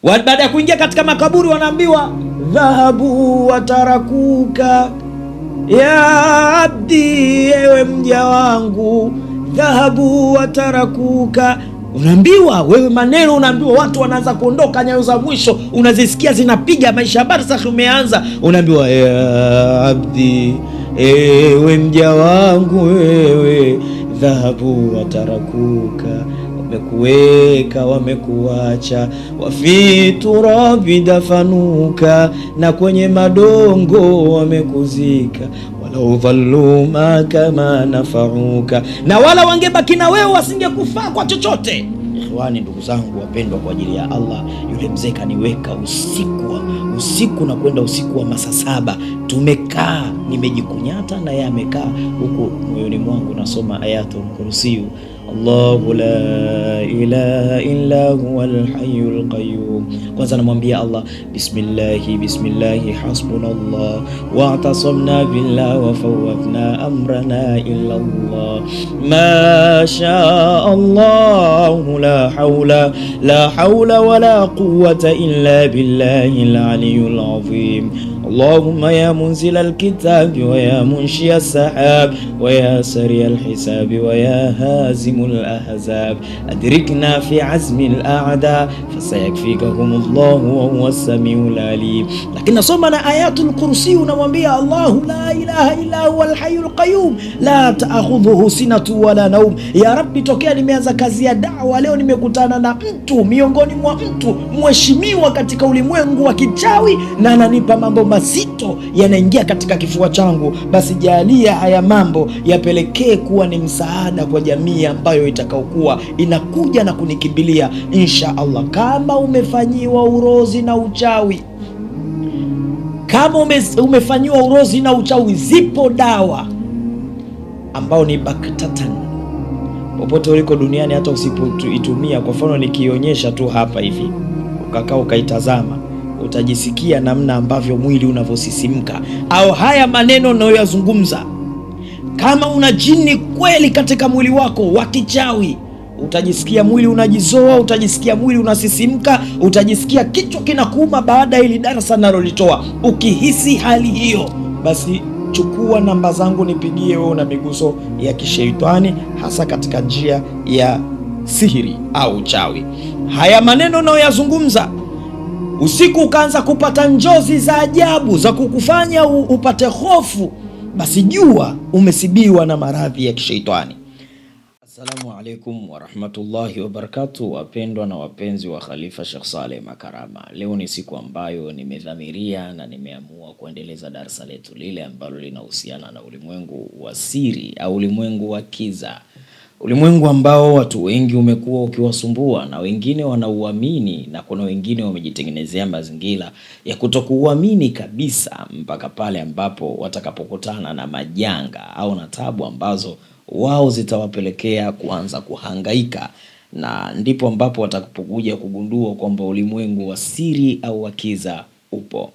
Baada ya kuingia katika makaburi wanaambiwa dhahabu watarakuka ya abdi, ewe mja wangu, dhahabu watarakuka. Unaambiwa wewe maneno, unaambiwa watu wanaanza kuondoka, nyayo za mwisho unazisikia zinapiga, maisha ya barzakh umeanza. Unaambiwa ya abdi, ewe mja wangu, wewe dhahabu watarakuka, wamekuweka wamekuacha, wafi turabi dafanuka, na kwenye madongo wamekuzika, walau dhallu ma kama nafauka, na wala wangebaki na wewe wasingekufaa kwa chochote. Ikhwani, ndugu zangu wapendwa, kwa ajili ya Allah, yule mzee kaniweka usiku na kwenda usiku wa masaa 7, tumekaa nimejikunyata na yeye amekaa huko, moyoni mwangu nasoma Ayatul Kursi, Allahu la ilaha illa huwal hayyul qayyum. Kwanza namwambia Allah bismillahi hasbunallah wa'tasamna billahi wa fawwadna amrana illa Allah ma sha Allah la hawla wala quwwata illa billahil aliyyil azim. Allahumma ya munzila alkitabi wa ya munshia as-sahab wa ya sariya alhisabi wa ya hazimul ahzab adrikna fi azmi al-a'da fasayakfikahumullahu wa huwa as-samiul alim. Lakini nasoma na Ayatul Kursi, unamwambia Allahu la ilaha illa huwal hayyul qayyum la ta'khudhuhu sinatu wala naum. Ya Rabbi, tokea nimeanza kazi ya da'wa leo nimekutana na mtu miongoni mwa mtu mheshimiwa katika ulimwengu wa kichawi, na ananipa mambo mazito yanaingia katika kifua changu. Basi jalia haya mambo yapelekee kuwa ni msaada kwa jamii ambayo itakaokuwa inakuja na kunikimbilia insha Allah. Kama umefanyiwa urozi na uchawi, kama umefanyiwa urozi na uchawi, zipo dawa ambao ni baktatan, popote uliko duniani, hata usipoitumia. Kwa mfano nikionyesha tu hapa hivi, ukakaa ukaitazama, utajisikia namna ambavyo mwili unavyosisimka, au haya maneno unayoyazungumza. Kama una jini kweli katika mwili wako wa kichawi, utajisikia mwili unajizoa, utajisikia mwili unasisimka, utajisikia kichwa kinakuuma baada ya hili darasa nalolitoa. Ukihisi hali hiyo, basi chukua namba zangu nipigie, wewe una miguso ya kisheitani, hasa katika njia ya sihiri au uchawi. Haya maneno unayoyazungumza usiku ukaanza kupata njozi za ajabu za kukufanya upate hofu, basi jua umesibiwa na maradhi ya kishaitani. Assalamu alaikum warahmatullahi wabarakatuh, wapendwa na wapenzi wa Khalifa Sheikh Saleh Makarama. Leo ni siku ambayo nimedhamiria na nimeamua kuendeleza darasa letu lile ambalo linahusiana na ulimwengu wa siri au ulimwengu wa kiza. Ulimwengu ambao watu wengi umekuwa ukiwasumbua, na wengine wanauamini, na kuna wengine wamejitengenezea mazingira ya kutokuamini kabisa, mpaka pale ambapo watakapokutana na majanga au na tabu ambazo wao zitawapelekea kuanza kuhangaika, na ndipo ambapo watakapokuja kugundua kwamba ulimwengu wa siri au wa kiza upo.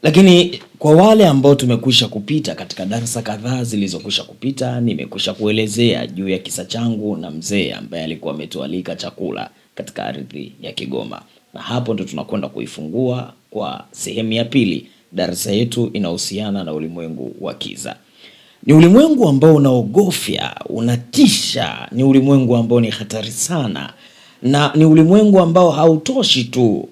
Lakini kwa wale ambao tumekwisha kupita katika darasa kadhaa zilizokwisha kupita, nimekwisha kuelezea juu ya kisa changu na mzee ambaye alikuwa ametualika chakula katika ardhi ya Kigoma, na hapo ndo tunakwenda kuifungua kwa sehemu ya pili. Darasa yetu inahusiana na ulimwengu wa kiza. Ni ulimwengu ambao unaogofya, unatisha, ni ulimwengu ambao ni hatari sana, na ni ulimwengu ambao hautoshi tu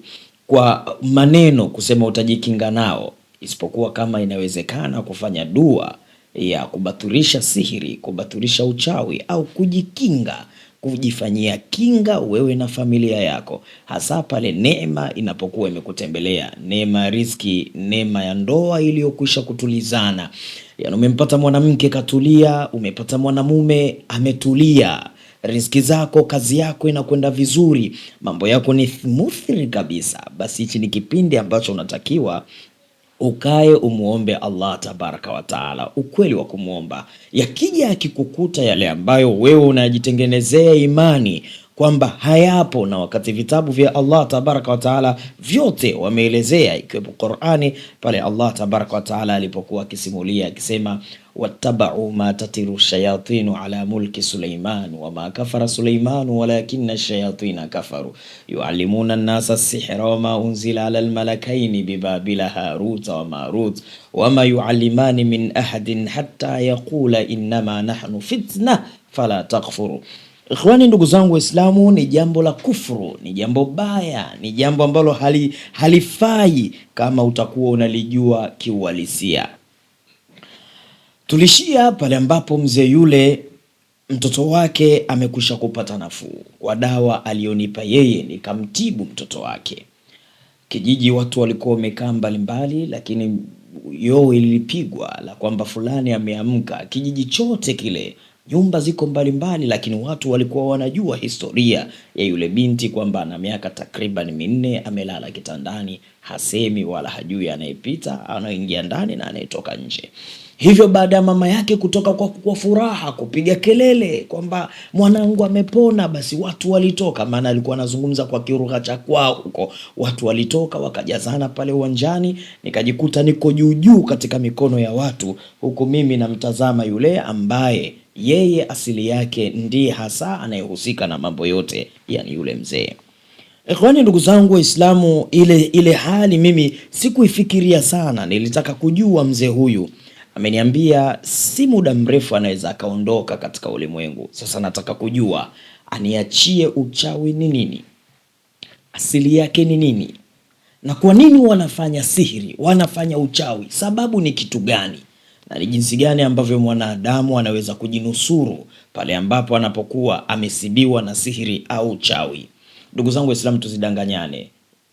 kwa maneno kusema utajikinga nao, isipokuwa kama inawezekana kufanya dua ya kubatulisha sihiri, kubatulisha uchawi, au kujikinga, kujifanyia kinga wewe na familia yako, hasa pale neema inapokuwa imekutembelea, neema ya riziki, neema ya ndoa iliyokwisha kutulizana. Yani umempata mwanamke katulia, umepata mwanamume ametulia, riziki zako, kazi yako inakwenda vizuri, mambo yako ni smooth kabisa, basi hichi ni kipindi ambacho unatakiwa ukae umuombe Allah tabaraka wa taala. Ukweli wa kumuomba, yakija yakikukuta yale ambayo wewe unajitengenezea imani kwamba hayapo, na wakati vitabu vya Allah tabaraka wa taala vyote wameelezea, ikiwepo Qur'ani, pale Allah tabaraka wa taala alipokuwa akisimulia akisema, wattaba'u ma tatiru shayatinu ala mulki Sulaiman wama kafara Sulaiman walakinna ash-shayatina kafaru yuallimuna an-nasa as-sihra wama unzila ala al-malakaini bibabila Haruta wa Marut wama yuallimani min ahadin hatta yaqula innama nahnu fitna fala takfuru. Ikhwani, ndugu zangu Waislamu, ni jambo la kufuru, ni jambo baya, ni jambo ambalo halifai kama utakuwa unalijua kiuhalisia. Tulishia pale ambapo mzee yule mtoto wake amekwisha kupata nafuu kwa dawa alionipa yeye, nikamtibu mtoto wake. Kijiji watu walikuwa wamekaa mbalimbali, lakini yowe ilipigwa la kwamba fulani ameamka. Kijiji chote kile, nyumba ziko mbalimbali, lakini watu walikuwa wanajua historia ya yule binti kwamba ana miaka takriban 4, amelala kitandani, hasemi wala hajui anayepita, anaingia ndani na anayetoka nje. Hivyo baada ya mama yake kutoka kwa furaha kupiga kelele kwamba mwanangu amepona, basi watu walitoka, maana alikuwa anazungumza kwa kilugha cha kwao huko. Watu walitoka wakajazana pale uwanjani, nikajikuta niko juu katika mikono ya watu, huku mimi namtazama yule ambaye yeye asili yake ndiye hasa anayehusika na mambo yote, yani yule mzee. Ikhwani, ndugu zangu Waislamu, ile hali mimi sikuifikiria sana. Nilitaka kujua mzee huyu ameniambia si muda mrefu anaweza akaondoka katika ulimwengu. Sasa nataka kujua aniachie uchawi ni nini, asili yake ni nini, na kwa nini wanafanya sihiri, wanafanya uchawi, sababu ni kitu gani, na ni jinsi gani ambavyo mwanadamu anaweza kujinusuru pale ambapo anapokuwa amesibiwa na sihiri au uchawi. Ndugu zangu Waislamu, tusidanganyane.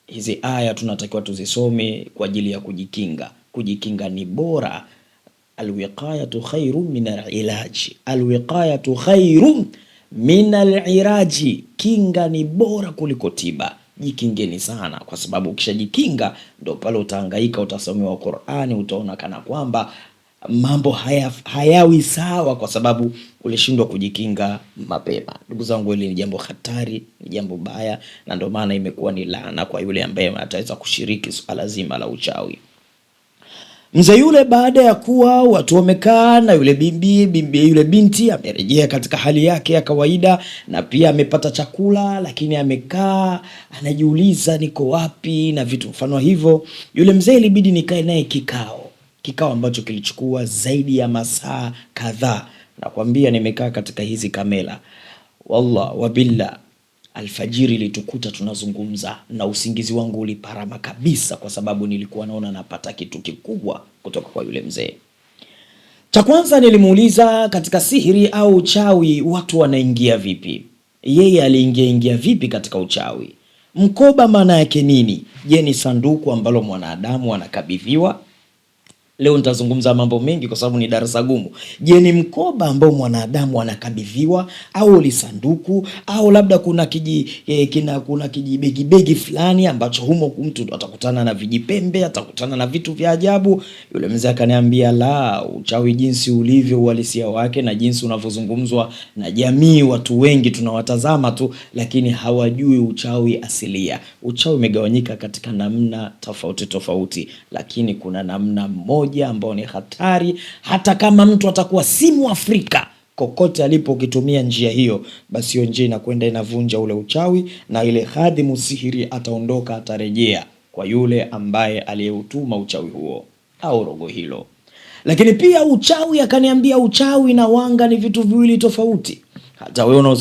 Hizi aya tunatakiwa tuzisome kwa ajili ya kujikinga. Kujikinga ni bora. Alwiqayatu khairun min alilaji, alwiqayatu khairun min alilaji, kinga ni bora kuliko tiba. Jikingeni sana, kwa sababu ukishajikinga ndo pale utahangaika, utasomewa Qur'ani, utaona kana kwamba mambo hayawi sawa kwa sababu ulishindwa kujikinga mapema. Ndugu zangu, hili ni jambo hatari, ni jambo baya, na ndio maana imekuwa ni laana kwa yule ambaye ataweza kushiriki swala zima la uchawi. Mzee yule baada ya kuwa watu wamekaa na yule binti amerejea katika hali yake ya kawaida, na pia amepata chakula, lakini amekaa anajiuliza niko wapi na vitu mfano hivyo. Yule mzee ilibidi nikae naye kikao ambacho kilichukua zaidi ya masaa kadhaa. Nakwambia nimekaa katika hizi kamera, wallah wabillah, alfajiri litukuta tunazungumza, na usingizi wangu uliparama kabisa, kwa sababu nilikuwa naona napata kitu kikubwa kutoka kwa yule mzee. Cha kwanza nilimuuliza, katika sihiri au uchawi watu wanaingia vipi? Yeye aliingia vipi katika uchawi? Mkoba maana yake nini? Je, ni sanduku ambalo mwanadamu anakabidhiwa? Leo nitazungumza mambo mengi kwa sababu ni darasa gumu. Je, ni mkoba ambao mwanadamu anakabidhiwa, au li sanduku, au labda kuna kijibegi fulani ambacho humo mtu atakutana na vijipembe, atakutana na vitu vya ajabu? Yule mzee akaniambia, la, uchawi jinsi ulivyo uhalisia wake na jinsi unavyozungumzwa na jamii, watu wengi tunawatazama tu, lakini hawajui uchawi asilia. Uchawi umegawanyika katika namna tofauti, lakini kuna namna moja ambao ni hatari. Hata kama mtu atakuwa si Mwafrika, kokote alipo ukitumia njia hiyo, basi hiyo njia inakwenda inavunja ule uchawi, na ile khadimu sihiri ataondoka, atarejea kwa yule ambaye aliyeutuma uchawi huo au rogo hilo. Lakini pia uchawi, akaniambia uchawi na wanga ni vitu viwili tofauti. Hata wewe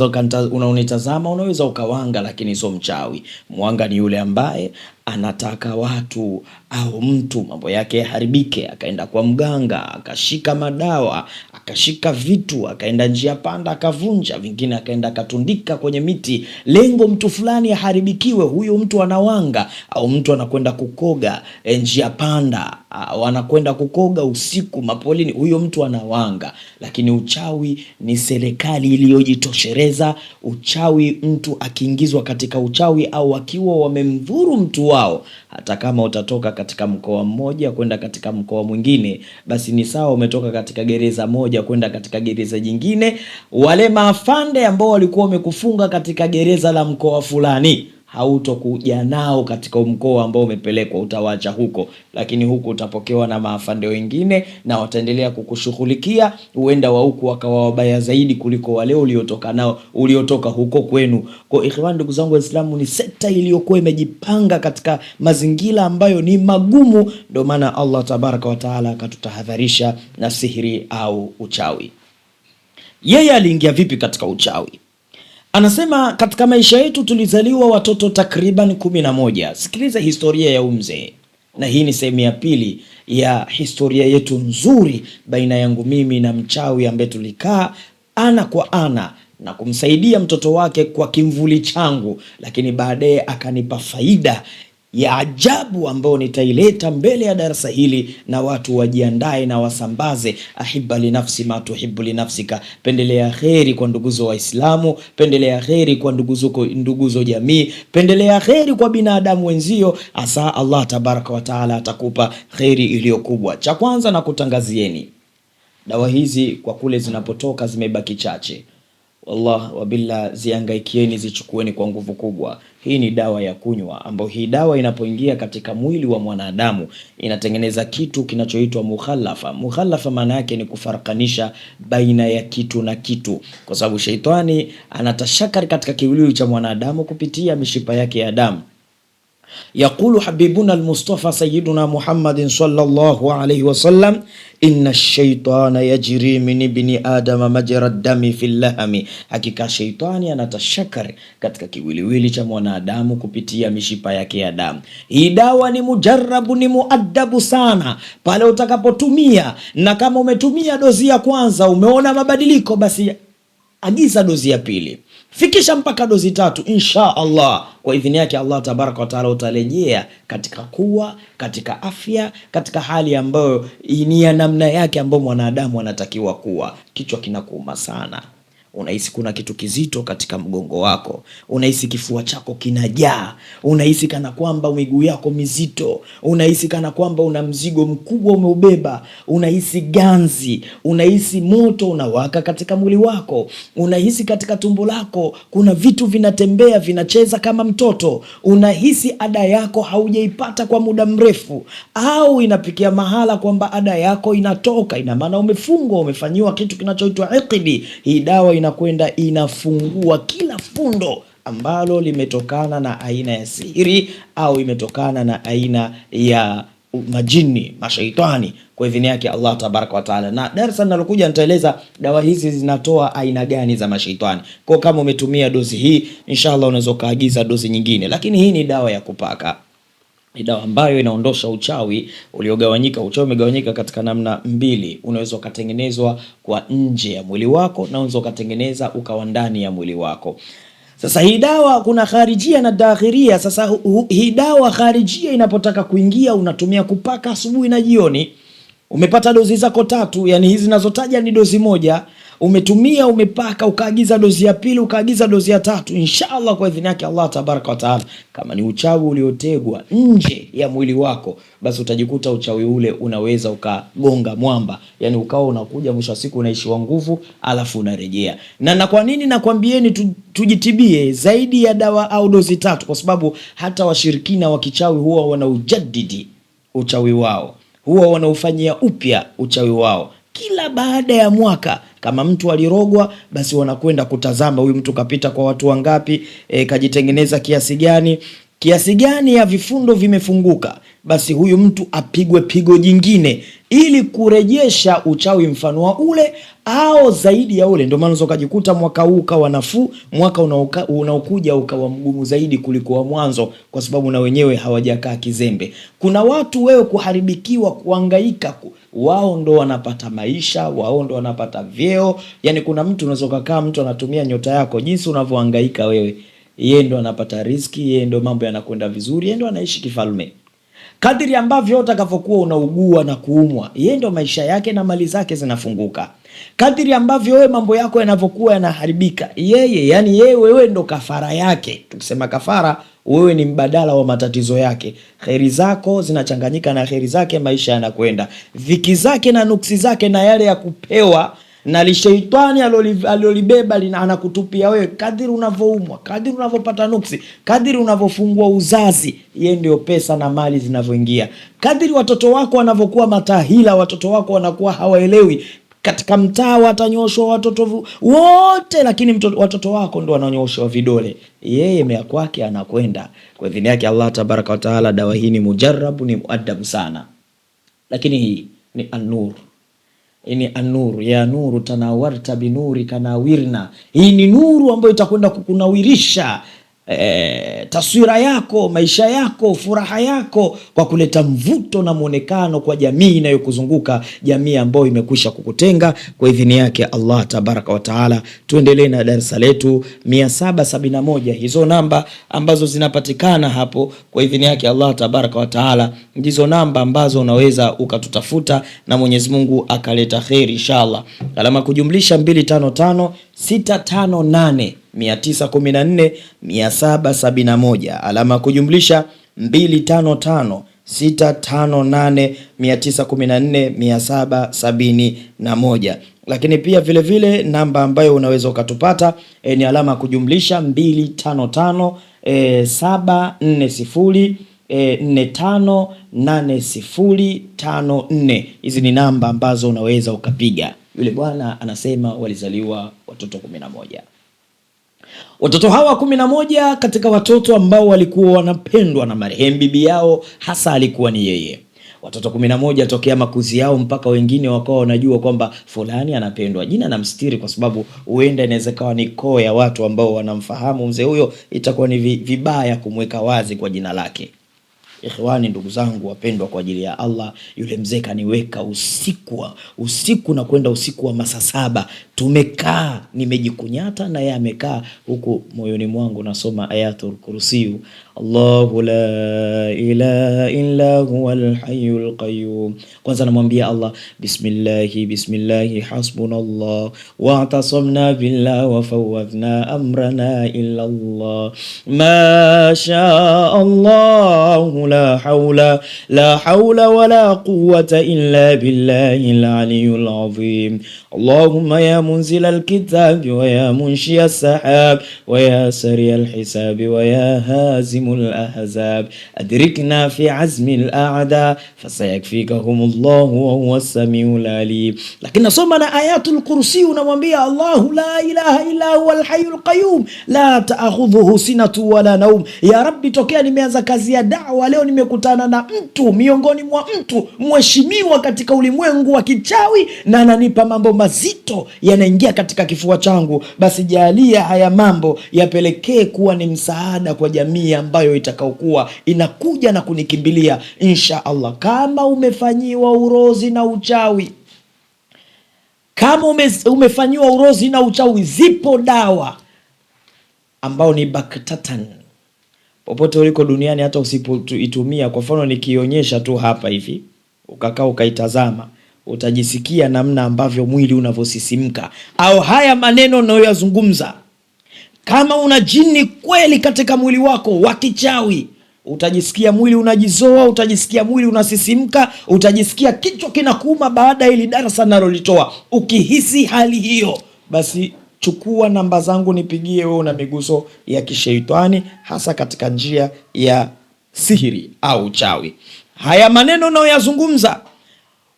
unaonitazama unaweza ukawanga, lakini sio mchawi. Mwanga ni yule ambaye anataka watu au mtu mambo yake yaharibike, akaenda kwa mganga, akashika madawa, akashika vitu, akaenda njia panda akavunja, vingine akaenda akatundika kwenye miti, lengo mtu fulani aharibikiwe. Huyo mtu anawanga. Au mtu anakwenda kukoga njia panda, au anakwenda kukoga usiku mapolini, huyo mtu anawanga. Lakini uchawi ni serikali iliyojitosheleza. Uchawi, mtu akiingizwa katika uchawi au akiwa wamemdhuru mtu wao. Hata kama utatoka katika mkoa mmoja kwenda katika mkoa mwingine, basi ni sawa umetoka katika gereza moja kwenda katika gereza jingine. Wale maafande ambao walikuwa wamekufunga katika gereza la mkoa fulani, hautokuja nao katika mkoa ambao umepelekwa, utawacha huko, lakini huku utapokewa na maafande wengine na wataendelea kukushughulikia. Huenda wa huku wakawa wabaya zaidi kuliko wale uliotoka huko kwenu. Kwa ikhwan, ndugu zangu Waislamu, ni sekta iliyokuwa imejipanga katika mazingira ambayo ni magumu. Ndio maana Allah tabaraka wa taala akatutahadharisha na sihiri au uchawi. Yeye aliingia vipi katika uchawi? Anasema katika maisha yetu tulizaliwa watoto takriban 11. Sikiliza historia ya mzee, na hii ni sehemu ya pili ya historia yetu nzuri baina yangu mimi na mchawi ambaye tulikaa ana kwa ana na kumsaidia mtoto wake kwa kimvuli changu, lakini baadaye akanipa faida ya ajabu ambao nitaileta mbele ya darasa hili, na watu wajiandae na wasambaze. Ahibba li nafsi ma tuhibbu li nafsika, pendelea kheri kwa nduguzo Waislamu, pendelea kheri kwa nduguzo jamii, pendelea kheri kwa binadamu wenzio. Asa Allah tabaraka wa taala atakupa kheri iliyo kubwa. Cha kwanza na kutangazieni, dawa hizi kwa kule zinapotoka zimebaki chache. Wallah wabillah, ziangaikieni, zichukueni kwa nguvu kubwa. Hii ni dawa ya kunywa, ambayo hii dawa inapoingia katika mwili wa mwanadamu inatengeneza kitu kinachoitwa mukhalafa. Mukhalafa maana yake ni kufarakanisha baina ya kitu na kitu, kwa sababu sheitani anatashakari katika kiwiliwili cha mwanadamu kupitia mishipa yake ya damu. Yaqulu habibuna al-Mustafa sayyiduna Muhammadin sallallahu alayhi wasallam, inna ash-shaytana yajri min ibni adama majra ad-dami fil lahmi, hakika shaytani anatashakari katika kiwiliwili cha mwanadamu kupitia mishipa yake ya damu. Hii dawa ni mujarrabu, ni muaddabu sana pale utakapotumia, na kama umetumia dozi ya kwanza umeona mabadiliko, basi agiza dozi ya pili, fikisha mpaka dozi 3, insha Allah. Kwa idhini yake Allah tabaraka wa taala utarejea katika kuwa, katika afya, katika hali ambayo ni ya namna yake ambayo mwanadamu anatakiwa kuwa. Kichwa kinakuuma sana, unahisi kuna kitu kizito katika mgongo wako, unahisi kifua chako kinajaa, unahisi kana kwamba miguu yako mizito, unahisi kana kwamba una mzigo mkubwa umeubeba, unahisi ganzi, unahisi moto unawaka katika mwili wako, unahisi katika tumbo lako kuna vitu vinatembea vinacheza kama mtoto, unahisi ada yako haujaipata kwa muda mrefu, au inapikia mahala kwamba ada yako inatoka, ina maana umefungwa, umefanyiwa kitu kinachoitwa iqdi. Hii dawa inakwenda inafungua kila fundo ambalo limetokana na aina ya sihiri au imetokana na aina ya majini, mashaitani, kwa idhini yake Allah tabaraka wa taala. Na darasa linalokuja nitaeleza dawa hizi zinatoa aina gani za mashaitani. Kwa kama umetumia dozi hii, inshallah unaweza kaagiza dozi nyingine, lakini hii ni dawa ya kupaka. Ni dawa ambayo inaondosha uchawi uliogawanyika. Uchawi umegawanyika katika namna mbili. Unaweza ukatengenezwa kwa nje ya mwili wako na unaweza ukatengeneza ukawa ndani ya mwili wako. Sasa hii dawa kuna kharijia na dakhiria. Sasa hii dawa kharijia inapotaka kuingia unatumia kupaka asubuhi na jioni. Umepata dozi zako 3, yani hizi ninazotaja ni dozi moja. Umetumia, umepaka, ukaagiza dozi ya pili, ukaagiza dozi ya 3. Inshallah kwa idhini yake Allah tabaraka wa taala, kama ni uchawi uliotegwa nje ya mwili wako, basi utajikuta uchawi ule unaweza ukagonga mwamba, yani ukawa unakuja mwisho wa siku unaishiwa nguvu alafu unarejea. Na kwa nini nakwambieni tujitibie zaidi ya dawa au dozi 3? Kwa sababu hata washirikina wa kichawi huwa wanaujadidi uchawi wao, huwa wanaufanyia upya uchawi wao kila baada ya mwaka. Kama mtu alirogwa, basi wanakwenda kutazama huyu mtu kapita kwa watu wangapi, kajitengeneza kiasi gani ya vifundo vimefunguka, basi huyu mtu apigwe pigo jingine ili kurejesha uchawi mfano wa ule au zaidi ya ule. Ndio maana ukajikuta mwaka huu ukawa nafuu, mwaka unaokuja ukawa mgumu zaidi kuliko wa mwanzo, kwa sababu na wenyewe hawajakaa kizembe. Kuna watu wewe kuharibikiwa, kuhangaika, wao ndo wanapata maisha, wao ndo wanapata vyeo. Yani kuna mtu unaweza kukaa, mtu anatumia nyota yako, jinsi unavyohangaika wewe, yeye ndo anapata riziki, yeye ndo mambo yanakwenda vizuri, yeye ndo anaishi kifalme. Kadiri ambavyo utakavyokuwa unaugua na kuumwa, yeye ndo maisha yake na mali zake zinafunguka. Kadiri ambavyo wewe mambo yako yanavyokuwa yanaharibika, yeye wewe ndo kafara yake. Tukisema kafara, wewe ni mbadala wa matatizo yake. Kheri zako zinachanganyika na kheri zake, maisha yanakwenda. Dhiki zake na nuksi zake na yale ya kupewa na lishaitani alolibeba anakutupia wewe, kadiri unavyoumwa, kadiri unavyopata nuksi, kadiri unavyofungua uzazi, yeye ndio pesa na mali zinavyoingia. Kadiri watoto wako wanavyokuwa matahila, watoto wako wanakuwa hawaelewi, katika mtaa watanyoshwa watoto wote, lakini watoto wako ndio wananyoshwa vidole, yeye mea kwake anakwenda kwa idhini yake Allah tabaraka wa taala. Dawa hii ni mujarrabu, ni muaddabu sana, lakini hii ni an-nur. Ini an-nur ya nuru tanawarta binuri kanawirna. Hii ni nuru ambayo itakwenda kukunawirisha taswira yako, maisha yako, furaha yako, kwa kuleta mvuto na muonekano kwa jamii inayokuzunguka, jamii ambayo imekwisha kukutenga kwa idhini yake Allah tabaraka wa taala. Tuendelee na darasa letu 771. Hizo namba ambazo zinapatikana hapo kwa idhini yake Allah tabaraka wa taala ndizo namba ambazo unaweza ukatutafuta na Mwenyezi Mungu akaleta khairi inshallah. Alama kujumlisha 255 658 914 771, alama kujumlisha 255 658 914 771. Lakini pia vile vile namba ambayo unaweza ukatupata ni alama kujumlisha 255 740 458054. Hizi ni namba ambazo unaweza ukapiga. Yule bwana anasema walizaliwa watoto 11. Watoto hawa 11 katika watoto ambao walikuwa wanapendwa na marehemu bibi yao, hasa alikuwa ni yeye. Watoto 11 tokea makuzi yao mpaka wengine wakawa wanajua kwamba fulani anapendwa. Jina na mstiri, kwa sababu huenda inaweza kawa ni koo ya watu ambao wanamfahamu mzee huyo, itakuwa ni vibaya kumweka wazi kwa jina lake. Ikhwani, ndugu zangu wapendwa kwa ajili ya Allah, yule mzee kaniweka usiku na kwenda usiku wa masaa 7. Tumekaa, nimejikunyata na yeye amekaa huku, moyoni mwangu nasoma ayatul kursiyu, Allahu la ilaha illa huwal hayyul qayyum. Kwanza namwambia Allah bismillahi hasbunallah wa atasamna billah wa fawwadna amrana illa Allah ma sha Allah la hawla wala quwwata illa billahil aliyyil azim. Allahumma ya munzil alkitabi wa ya munshi as-sahab wa ya sari alhisabi wa ya hazim الأحزاب أدركنا في عزم الأعداء فسيكفيكهم الله وهو السميع العليم. لكن نصمنا آيات الكرسي ونمwambia الله لا إله إلا هو الحي القيوم لا تأخذه سنة ولا نوم. Ya Rabbi, tokea nimeanza kazi ya da'wa leo nimekutana na mtu miongoni mwa mtu mheshimiwa katika ulimwengu wa kichawi, na ananipa mambo mazito yanaingia katika kifua changu. Basi jalia haya mambo yapelekee kuwa ni msaada kwa jamii ambayo itakaokuwa inakuja na kunikimbilia insha Allah. Kama umefanyiwa urozi na uchawi, kama umefanyiwa urozi na uchawi, zipo dawa ambao ni baktatan. Popote uliko duniani, hata usipoitumia, kwa mfano nikionyesha tu hapa hivi, ukakaa ukaitazama, utajisikia namna ambavyo mwili unavosisimka, au haya maneno unayoyazungumza. Kama una jini kweli katika mwili wako wa kichawi, utajisikia mwili unajizoa, utajisikia mwili unasisimka, utajisikia kichwa kinakuuma baada ya hili darasa nalolitoa. Ukihisi hali hiyo, basi chukua namba zangu nipigie. Wewe una miguso ya kishaitani, hasa katika njia ya sihiri au uchawi. Haya maneno unayoyazungumza,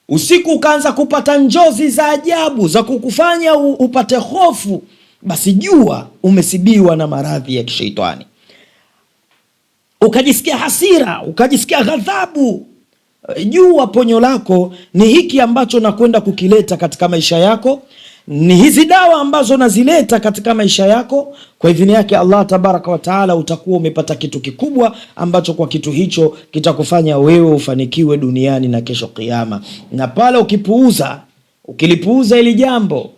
usiku ukaanza kupata njozi za ajabu za kukufanya upate hofu, basi jua umesibiwa na maradhi ya kishaitani. Ukajisikia hasira, ukajisikia ghadhabu, jua ponyo lako ni hiki ambacho nakwenda kukileta katika maisha yako. Ni hizi dawa ambazo nazileta katika maisha yako. Kwa idhini yake Allah tabaraka wa taala utakuwa umepata kitu kikubwa ambacho kwa kitu hicho kitakufanya wewe ufanikiwe duniani na kesho kiyama. Na pale ukilipuuza ili jambo,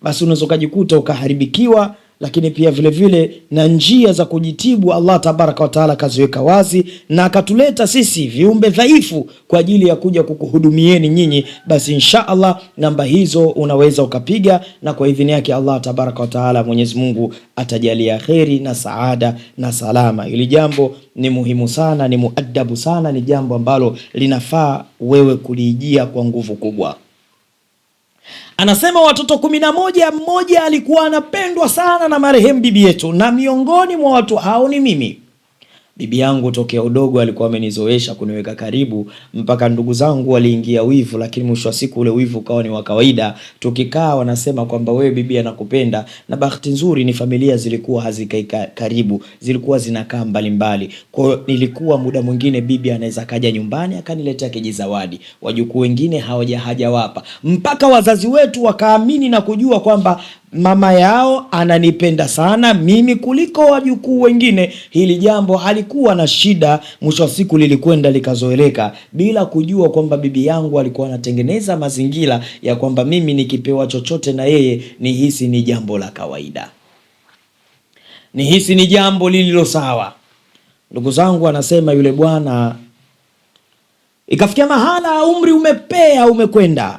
basi unaweza kujikuta ukaharibikiwa lakini pia vile vile na njia za kujitibu Allah tabaraka wa taala kaziweka wazi, na akatuleta sisi viumbe dhaifu kwa ajili ya kuja kukuhudumieni nyinyi. Basi insha Allah namba hizo unaweza ukapiga, na kwa idhini yake Allah tabaraka wa taala Mwenyezi Mungu atajalia kheri na saada na salama. Hili jambo ni muhimu sana, ni muadabu sana, ni jambo ambalo linafaa wewe kulijia kwa nguvu kubwa. Anasema watoto 11, mmoja alikuwa anapendwa sana na marehemu bibi yetu, na miongoni mwa watu hao ni mimi. Bibi yangu tokea udogo alikuwa amenizoesha kuniweka karibu, mpaka ndugu zangu waliingia wivu, lakini mwisho wa siku ule wivu ukawa ni wa kawaida. Tukikaa wanasema kwamba wewe bibi anakupenda, na bahati nzuri ni familia zilikuwa hazikai karibu, zilikuwa zinakaa mbalimbali. Kwa hiyo nilikuwa muda mwingine bibi anaweza kaja nyumbani akaniletea kijizawadi, wajukuu wengine hajawapa, mpaka wazazi wetu wakaamini na kujua kwamba mama yao ananipenda sana mimi kuliko wajukuu wengine. Hili jambo halikuwa na shida, mwisho wa siku lilikwenda likazoeleka, bila kujua kwamba bibi yangu alikuwa anatengeneza mazingira ya kwamba mimi nikipewa chochote na yeye nihisi ni jambo la kawaida, nihisi ni jambo lililo sawa. Ndugu zangu, anasema yule bwana, ikafikia mahala umri umekwenda,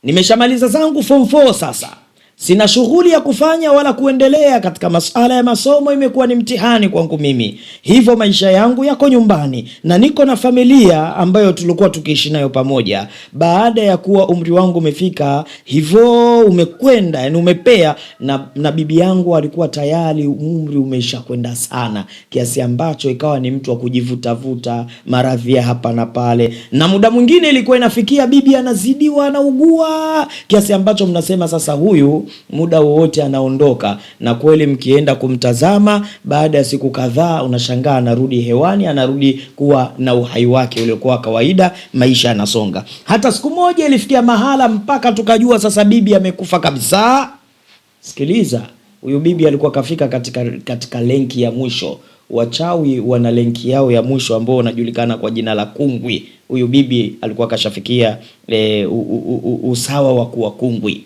nimeshamaliza zangu form 4 sasa, sina shughuli ya kufanya wala kuendelea katika masuala ya masomo, imekuwa ni mtihani kwangu mimi. Hivyo maisha yangu yako nyumbani na niko na familia ambayo tulikuwa tukiishi nayo pamoja. Baada ya kuwa umri wangu umefika hivyo umekwenda, yani umepea, na bibi yangu alikuwa tayari umri umesha kwenda sana, kiasi ambacho ikawa ni mtu wa kujivutavuta, maradhi ya hapa na pale, na muda mwingine ilikuwa inafikia bibi anazidiwa, anaugua, kiasi ambacho mnasema sasa huyu muda wowote anaondoka. Na kweli mkienda kumtazama baada ya siku kadhaa unashangaa anarudi hewani, anarudi kuwa na uhai wake uliokuwa kawaida, maisha yanasonga. Hata siku moja ilifikia mahala mpaka tukajua sasa bibi amekufa kabisa. Sikiliza, huyu bibi alikuwa kafika katika lenki ya mwisho. Wachawi wana lenki yao ya mwisho ambao unajulikana kwa jina la kungwi. Huyu bibi alikuwa kashafikia usawa wa kuwa kungwi.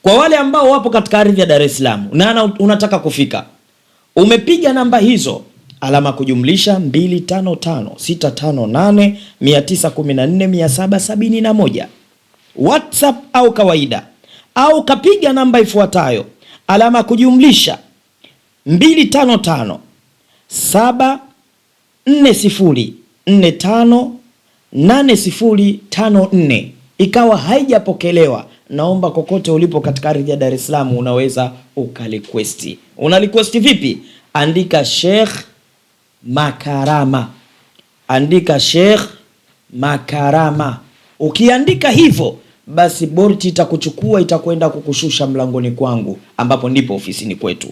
Kwa wale ambao wapo katika ardhi ya Dar es Salaam na unataka kufika, umepiga namba hizo alama kujumlisha 255658914771 WhatsApp au kawaida, au kapiga namba ifuatayo alama kujumlisha 255740458054 ikawa haijapokelewa. Naomba kokote ulipo katika ardhi ya Dar es Salaam unaweza ukaliquest. Unaliquest vipi? Andika Sheikh Makarama. Andika Sheikh Makarama. Ukiandika hivyo, basi Bolt itakuchukua, itakwenda kukushusha mlangoni kwangu, ambapo ndipo ofisini kwetu.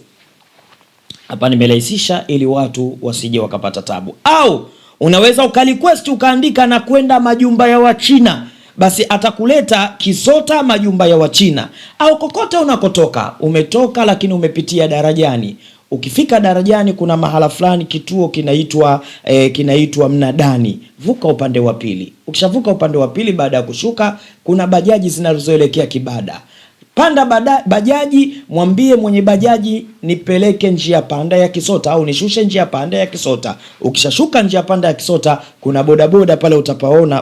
Hapa nimerahisisha ili watu wasije wakapata tabu. Au unaweza ukaliquest ukaandika na kwenda majumba ya Wachina, basi atakuleta Kisota majumba ya Wachina. Au kokote unakotoka, umetoka lakini umepitia Darajani. Ukifika Darajani kuna mahala fulani kituo kinaitwa Mnadani. Vuka upande wa pili. Ukishavuka upande wa pili, baada ya kushuka kuna bajaji zinazoelekea Kibada. Panda bajaji, mwambie mwenye bajaji nipeleke njia panda ya Kisota au nishushe njia panda ya Kisota. Ukishashuka njia panda ya Kisota kuna bodaboda pale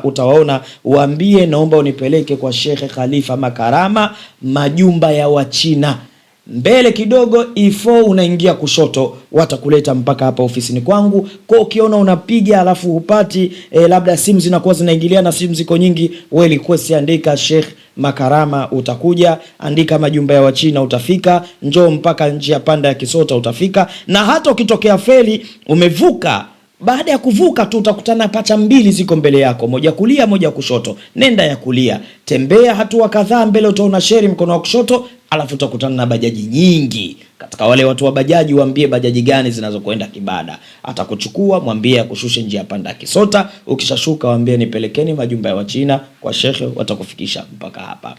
utawaona, uambie naomba unipeleke kwa Sheikh Khalifa Makarama majumba ya Wachina. Mbele kidogo ifo unaingia kushoto, watakuleta mpaka hapa ofisini kwangu. Kwa ukiona unapiga alafu hupati, labda simu zinakuwa zinaingiliana, simu ziko nyingi, wewe request andika Sheikh Makarama, utakuja. Andika majumba ya Wachina, utafika. Njoo mpaka njia panda ya Kisota, utafika. Na hata ukitokea feli umevuka, baada ya kuvuka tu utakutana pacha mbili ziko mbele yako, moja kulia moja kushoto. Nenda ya kulia, tembea hatua kadhaa mbele, utaona sheri mkono wa kushoto, alafu utakutana na bajaji nyingi. Katika wale watu wa bajaji, waambie bajaji gani zinazokwenda Kibada. Atakuchukua, mwambie akushushe njia panda ya Kisota. Ukishashuka waambie nipelekeni majumba ya Wachina kwa shekhe, watakufikisha mpaka hapa.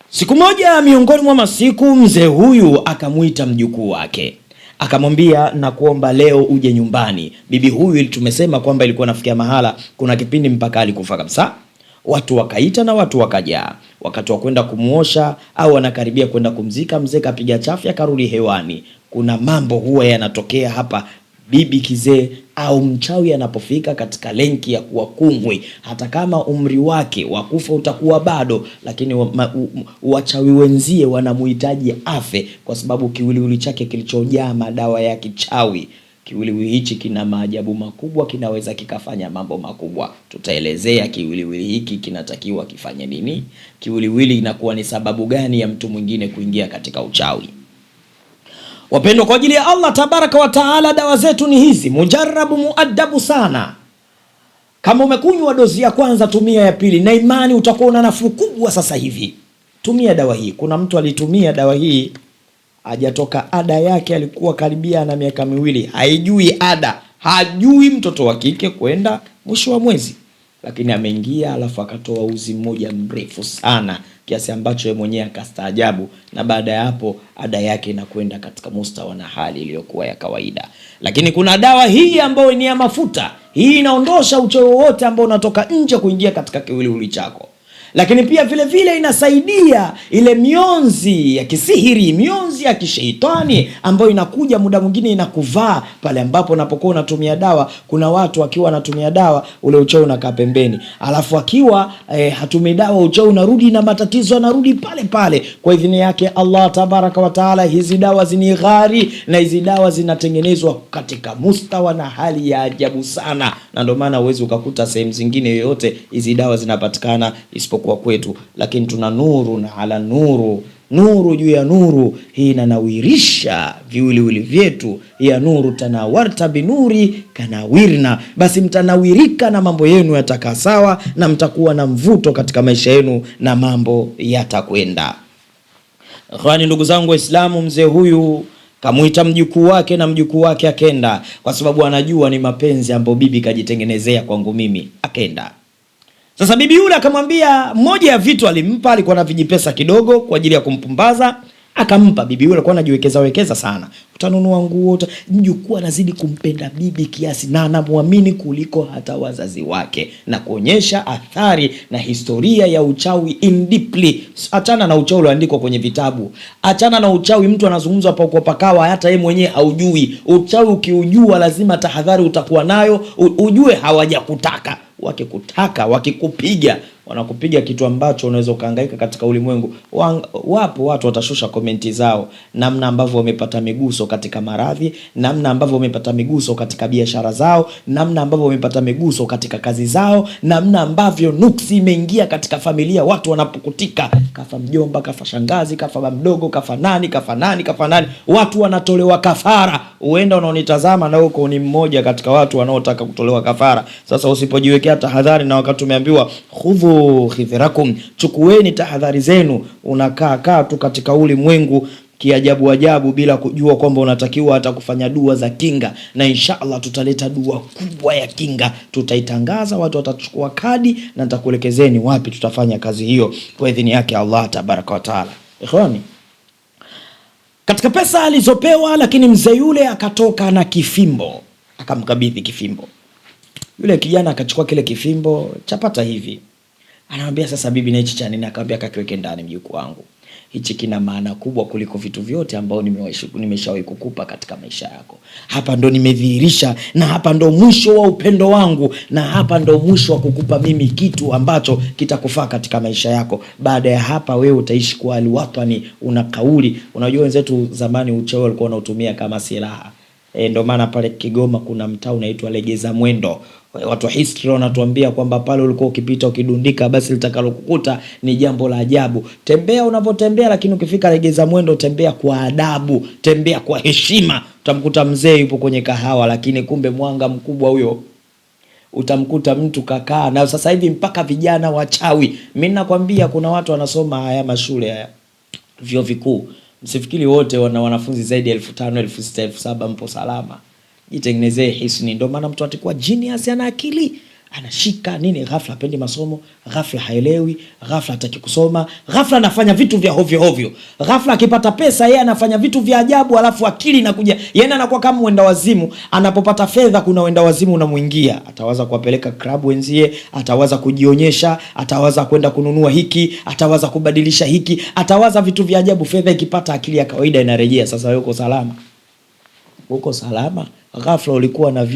Siku moja miongoni mwa masiku, mzee huyu akamuita mjukuu wake, akamwambia na kuomba leo uje nyumbani. Bibi huyu tumesema kwamba ilikuwa nafikia mahala kuna kipindi mpaka alikufa kabisa. watu wakaita na watu wakajaa. Wakati wa kwenda kumuosha au anakaribia kwenda kumzika, mzee kapiga chafya karudi hewani. Kuna mambo huwa yanatokea hapa bibi kizee au mchawi anapofika katika lenki ya kuwa kungwi, hata kama umri wake wa kufa utakuwa bado, lakini wachawi wenzie wanamuhitaji afe, kwa sababu kiwiliwili chake kilichojaa madawa ya kichawi. Kiwiliwili hichi kina maajabu makubwa, kinaweza kikafanya mambo makubwa. Tutaelezea kiwiliwili hiki kinatakiwa kifanye nini, kiwiliwili inakuwa ni sababu gani ya mtu mwingine kuingia katika uchawi. Wapendwa kwa ajili ya Allah tabaraka wa taala, dawa zetu ni hizi, mujarabu muadabu sana. Kama umekunywa dozi ya kwanza, tumia ya pili na imani utakuwa una nafuu kubwa sasa hivi. Tumia dawa hii. Kuna mtu alitumia dawa hii hajatoka ada yake, alikuwa karibia na miaka 2, haijui ada, hajui mtoto wa kike kwenda mwisho wa mwezi, lakini ameingia alafu akatoa uzi mmoja mrefu sana kiasi ambacho yeye mwenyewe akastaajabu, na baada ya hapo ada yake inakwenda katika mustawa na hali iliyokuwa ya kawaida. Lakini kuna dawa hii ambayo ni ya mafuta. Hii inaondosha uchawi wote ambao unatoka nje kuingia katika kiwiliwili chako. Lakini pia vile vile inasaidia ile mionzi ya kisihiri, mionzi ya kisheitani ambayo inakuja muda mwingine inakuvaa pale ambapo unapokuwa unatumia dawa. Kuna watu akiwa wanatumia dawa ule uchawi unakaa pembeni, alafu akiwa hatumii dawa uchawi unarudi na matatizo yanarudi pale pale. Kwa idhini yake Allah tabaraka wa taala, hizi dawa zini ghali na hizi dawa zinatengenezwa katika mustawa na hali ya ajabu sana, na ndio maana uwezi ukakuta sehemu zingine yoyote hizi dawa zinapatikana isipokuwa kwetu. Lakini tuna nuru na ala nuru, nuru juu ya nuru. Hii inanawirisha viwiliwili vyetu. Ya nuru tanawarta binuri kanawirna, basi mtanawirika na mambo yenu yatakaa sawa, na mtakuwa na mvuto katika maisha yenu na mambo yatakwenda. Ikhwani, ndugu zangu Waislamu, mzee huyu kamuita mjukuu wake na mjukuu wake akenda, kwa sababu anajua ni mapenzi ambayo bibi kajitengenezea kwangu mimi, akenda. Sasa bibi yule akamwambia, mmoja ya vitu alimpa, alikuwa na vijipesa kidogo kwa ajili ya kumpumbaza, akampa. Bibi yule alikuwa anajiwekeza sana, utanunua nguo. Mjukuu anazidi kumpenda bibi kiasi na anamwamini kuliko hata wazazi wake, na kuonyesha athari na historia ya uchawi in deeply. Achana na uchawi ulioandikwa kwenye vitabu, achana na uchawi mtu anazungumza hapa kwa pakawa, hata yeye mwenyewe haujui. Uchawi ukiujua lazima tahadhari utakuwa nayo, ujue hawajakutaka. Wakikutaka, wakikupiga, wanakupiga kitu ambacho unaweza ukahangaika katika ulimwengu. Wapo watu watashusha komenti zao, namna ambavyo wamepata miguso katika maradhi, namna ambavyo wamepata miguso katika biashara zao, namna ambavyo wamepata miguso katika kazi zao, namna ambavyo nuksi imeingia katika familia. Watu wanapukutika, kafa mjomba, kafa shangazi, kafa baba mdogo, kafa nani, kafa nani, kafa nani. Watu wanatolewa kafara. Uenda unaonitazama na huko ni mmoja katika watu wanaotaka kutolewa kafara. Sasa usipojiwekea tahadhari, na wakati tumeambiwa khudhu khidhrakum, chukueni tahadhari zenu, unakaa tu katika ulimwengu kiajabu ajabu bila kujua kwamba unatakiwa hata kufanya dua za kinga. Na inshallah tutaleta dua kubwa ya kinga, tutaitangaza, watu watachukua kadi na nitakuelekezeni wapi tutafanya kazi hiyo kwa idhini yake Allah tabaraka wa taala. Ikhwani, katika pesa alizopewa, lakini mzee yule akatoka na kifimbo, akamkabidhi kifimbo. Yule kijana akachukua kile kifimbo, chapata hivi. Anamwambia, sasa bibi, na hichi cha nini? Akamwambia, kakiweke ndani mjukuu wangu. Hichi kina maana kubwa kuliko vitu vyote ambao nimeshawahi kukupa katika maisha yako. Hapa ndo nimedhihirisha, na hapa ndo mwisho wa upendo wangu, na hapa ndo mwisho wa kukupa mimi kitu ambacho kitakufaa katika maisha yako. Baada ya hapa wewe utaishi kwa alwatani, una kauli. Unajua wenzetu zamani uchawi walikuwa wanautumia kama silaha. Ndio maana pale Kigoma kuna mtaa unaitwa Legeza Mwendo. Watu wa history wanatuambia kwamba pale ulikuwa ukipita ukidundika, basi litakalokukuta ni jambo la ajabu. Tembea unapotembea, lakini ukifika Legeza Mwendo tembea kwa adabu, tembea kwa heshima. Utamkuta mzee yupo kwenye kahawa, lakini kumbe mwanga mkubwa huyo. Utamkuta mtu kakaa, na sasa hivi mpaka vijana wachawi. Mimi nakwambia kuna watu wanasoma haya mashule haya vyuo vikuu, msifikiri wote wana wanafunzi zaidi ya 5,000, 6,000, 7,000 mpo salama. Jitengenezee hisni. Ndio maana mtu atakuwa genius, ana akili, anashika nini, ghafla hapendi masomo, ghafla haelewi, ghafla hataki kusoma, ghafla anafanya vitu vya hovyo hovyo, ghafla akipata pesa yeye anafanya vitu vya ajabu, alafu akili inakuja, yeye anakuwa kama wenda wazimu. Anapopata fedha kuna wenda wazimu unamuingia, atawaza kuwapeleka club wenzie, atawaza kujionyesha, atawaza kwenda kununua hiki, atawaza kubadilisha hiki, atawaza vitu vya ajabu. Fedha ikipata akili ya kawaida inarejea. Sasa wewe uko salama? Uko salama? Ghafla ulikuwa na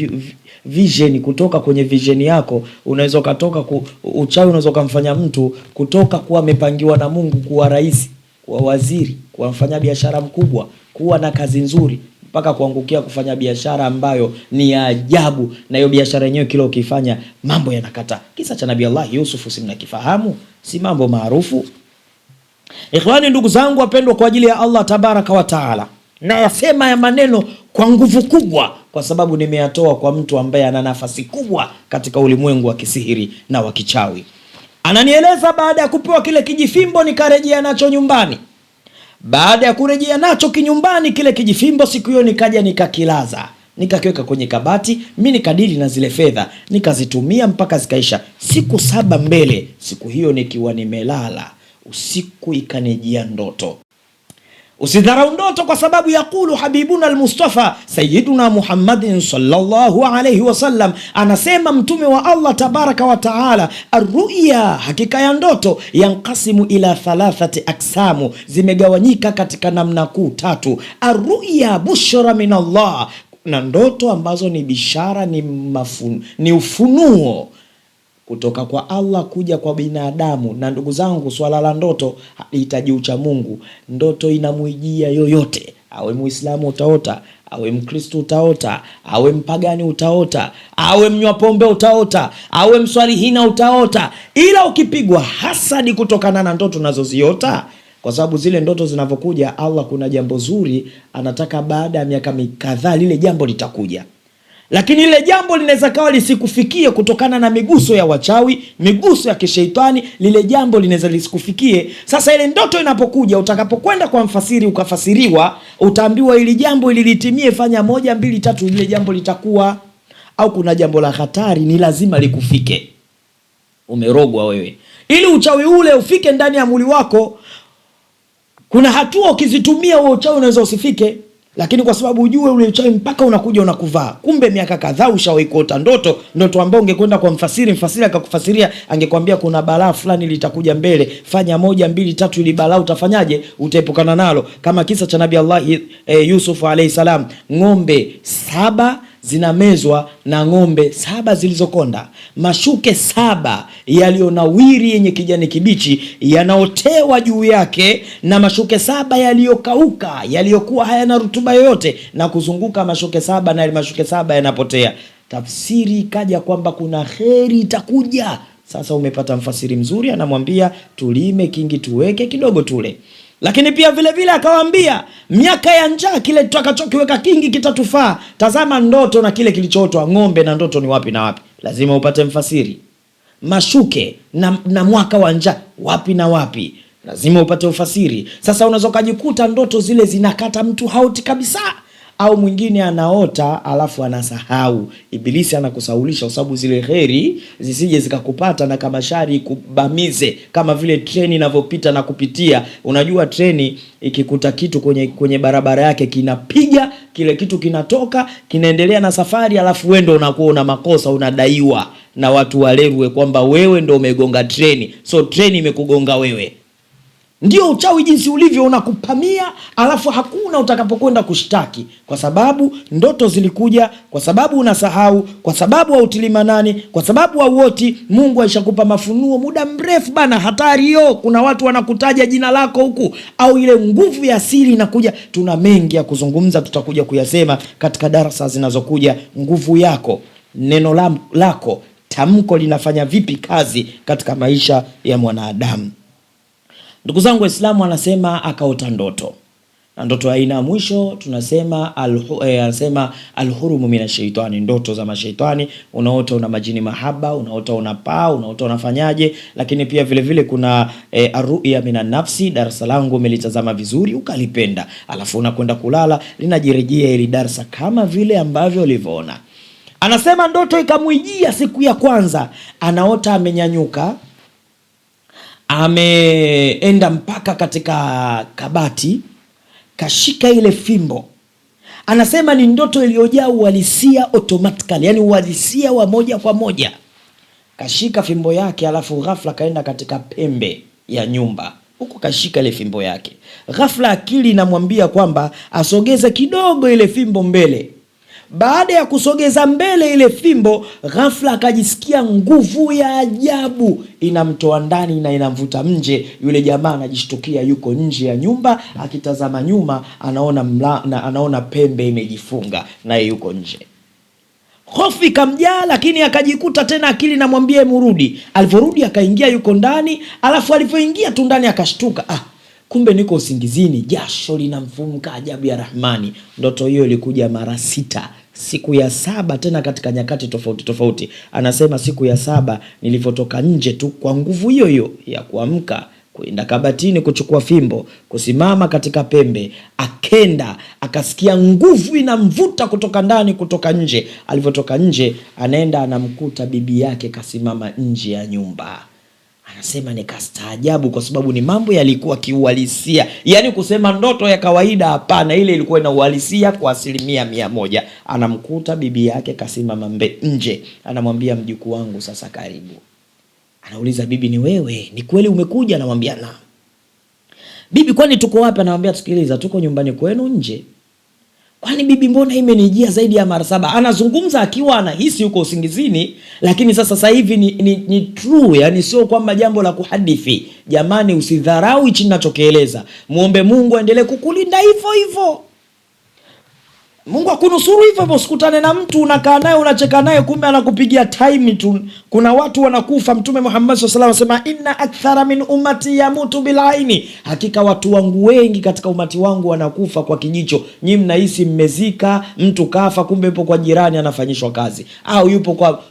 vision, kutoka kwenye vision yako unaweza kutoka uchawi, unaweza kumfanya mtu kutoka kuwa amepangiwa na Mungu kuwa rais, kuwa waziri, kuwa mfanya biashara mkubwa, kuwa na kazi nzuri, mpaka kuangukia kufanya biashara ambayo ni ajabu, na hiyo biashara yenyewe kila ukifanya mambo yanakata. Kisa cha Nabii Allah Yusuf si mnakifahamu? Si mambo maarufu? Ikhwani, ndugu zangu wapendwa, kwa ajili ya Allah tabaraka wa taala na yasema ya maneno kwa nguvu kubwa, kwa sababu nimeyatoa kwa mtu ambaye ana nafasi kubwa katika ulimwengu wa kisihiri na wa kichawi. Ananieleza, baada ya kupewa kile kijifimbo nikarejea nacho nyumbani. Baada ya kurejea nacho kinyumbani kile kijifimbo, siku hiyo nikaja nikakilaza, nikakiweka kwenye kabati, mimi nikadili na zile fedha, nikazitumia mpaka zikaisha. Siku 7 mbele, siku hiyo nikiwa nimelala usiku, ikanijia ndoto. Usidharau ndoto, kwa sababu yakulu habibuna al-Mustafa sayyiduna Muhammadin sallallahu alayhi wasallam, anasema mtume wa Allah tabaraka wa taala, arruya, hakika ya ndoto, yankasimu ila 3 aksamu, zimegawanyika katika namna kuu 3. Arruya bushra min Allah, na ndoto ambazo ni bishara, ni ufunuo kutoka kwa Allah kuja kwa binadamu. Na ndugu zangu, swala la ndoto halihitaji ucha Mungu. Ndoto inamuijia yoyote, awe Muislamu utaota, awe Mkristo utaota, awe mpagani utaota, awe mnywa pombe utaota, awe mswalihina utaota, ila ukipigwa hasadi kutokana na ndoto unazoziota, kwa sababu zile ndoto zinavyokuja, Allah kuna jambo zuri anataka baada ya miaka kadhaa lile jambo litakuja. Lakini ile jambo linaweza kawa lisikufikie kutokana na miguso ya wachawi, miguso ya kishaitani, lile jambo linaweza lisikufikie. Sasa ile ndoto inapokuja, utakapokwenda kwa mfasiri ukafasiriwa, utaambiwa ili jambo ili litimie, fanya 1 2 3, lile jambo litakuwa. Au kuna jambo la hatari ni lazima likufike, umerogwa wewe. Ili uchawi ule ufike ndani ya mwili wako, kuna hatua ukizitumia huo uchawi unaweza usifike. Lakini kwa sababu ujue ule uchawi mpaka unakuja unakuvaa, kumbe miaka kadhaa ushawahi kuota ndoto ambayo ungekwenda kwa mfasiri akakufasiria, angekwambia kuna balaa fulani litakuja mbele, fanya 1 2 3, ili balaa utafanyaje? Utaepukana nalo. Kama kisa cha Nabii Allah Yusuf alayhi salam, ng'ombe 7 zinamezwa na ng'ombe 7 zilizokonda, mashuke 7 yalionawiri yenye kijani kibichi yanaotewa juu yake, na mashuke 7 yaliyokauka yaliyokuwa hayana rutuba yoyote, na kuzunguka mashuke 7, na mashuke 7 yanapotea. Tafsiri ikaja kwamba kuna kheri itakuja. Sasa umepata mfasiri mzuri, anamwambia tulime kingi tuweke kidogo tule. Lakini pia vile vile akawaambia miaka ya njaa, kile tutakachokiweka kingi kitatufaa. Tazama ndoto na kile kilichootwa, ng'ombe na ndoto ni wapi na wapi? Lazima upate mfasiri. Mashuke na mwaka wa njaa wapi na wapi? Lazima upate ufasiri. Sasa unaweza kujikuta ndoto zile zinakata mtu hauti kabisa, au mwingine anaota alafu anasahau. Ibilisi anakusaulisha kwa sababu zile kheri zisije zikakupata na kama shari kubamize, kama vile treni inavyopita na kupitia. Unajua treni ikikuta kitu kwenye barabara yake kinapiga, kile kitu kinatoka, kinaendelea na safari, alafu wewe ndio unakuwa una makosa, unadaiwa na watu walerwe kwamba wewe ndio umegonga treni, so treni imekugonga wewe. Ndio uchawi jinsi ulivyo, unakupamia alafu hakuna utakapokwenda kushtaki, kwa sababu ndoto zilikuja, kwa sababu unasahau, kwa sababu hautilimanani, kwa sababu hauoti. Mungu aishakupa mafunuo muda mrefu bana. Hatari hiyo, kuna watu wanakutaja jina lako huku, au ile nguvu ya siri inakuja. Tuna mengi ya kuzungumza, tutakuja kuyasema katika darasa zinazokuja. Nguvu yako, neno lako, tamko linafanya vipi kazi katika maisha ya mwanadamu. Ndugu zangu Waislamu, anasema akaota ndoto, na ndoto aina ya mwisho tunasema anasema alhurumu minashaitani, ndoto za mashaitani. Unaota una majini mahaba, unaota unapaa, unaota unafanyaje. Lakini pia vile vile kuna arruya minan nafsi, darasa langu umelitazama vizuri ukalipenda, alafu unakwenda kulala linajirejea ili darasa kama vile ambavyo ulivyoona. Anasema ndoto ikamwijia siku ya kwanza, anaota amenyanyuka, ameenda mpaka katika kabati, kashika ile fimbo. Anasema ni ndoto iliyojaa uhalisia automatically, yani uhalisia wa moja kwa moja. Kashika fimbo yake, alafu ghafla kaenda katika pembe ya nyumba, huko kashika ile fimbo yake. Ghafla akili inamwambia kwamba asogeze kidogo ile fimbo mbele. Baada ya kusogeza mbele ile fimbo, ghafla akajisikia nguvu ya ajabu inamtoa ndani na inamvuta nje. Yule jamaa anajishtukia yuko nje ya nyumba, akitazama nyuma anaona pembe imejifunga naye yuko nje. Hofu ikamjaa, lakini akajikuta tena akili namwambia murudi. Alivorudi akaingia yuko ndani, alafu alipoingia tu ndani akashtuka, kumbe niko usingizini. Jasho linamfumuka ajabu ya Rahmani. Ndoto hiyo ilikuja mara 6. Siku ya 7 tena katika nyakati tofauti tofauti. Anasema siku ya 7 nilivyotoka nje tu kwa nguvu hiyo hiyo ya kuamka, kwenda kabatini kuchukua fimbo, kusimama katika pembe, akenda akasikia nguvu inamvuta kutoka ndani kutoka nje. Alivyotoka nje, anaenda anamkuta bibi yake kasimama nje ya nyumba. Anasema nikastaajabu kwa sababu ni mambo yalikuwa kiuhalisia. Yani kusema ndoto ya kawaida hapana, ile ilikuwa ina uhalisia kwa 100%. Anamkuta bibi yake kasimama nje, anamwambia mjukuu wangu sasa karibu. Anauliza, bibi ni wewe? Ni kweli umekuja? Anamwambia na. Bibi, kwani tuko wapi? Anamwambia sikiliza, tuko nyumbani kwenu nje. Kwani bibi, mbona imenijia zaidi ya mara 7? Anazungumza akiwa anahisi yuko usingizini, lakini sasa hivi ni true, yani sio kwamba jambo la kuhadithi. Jamani, usidharau hichi ninachokieleza. Muombe Mungu aendelee kukulinda hivyo hivyo. Mungu akunusuru hivyo hivyo. Usikutane na mtu unakaa naye unacheka naye, kumbe anakupigia time tu. Kuna watu wanakufa. Mtume Muhammad sallallahu alaihi wasallam anasema inna akthara min ummati yamutu bilaini, hakika watu wangu wengi katika umati wangu wanakufa kwa kijicho. Nyinyi mnahisi mmezika mtu kafa, kumbe yupo kwa jirani anafanyishwa kazi, au yupo kwa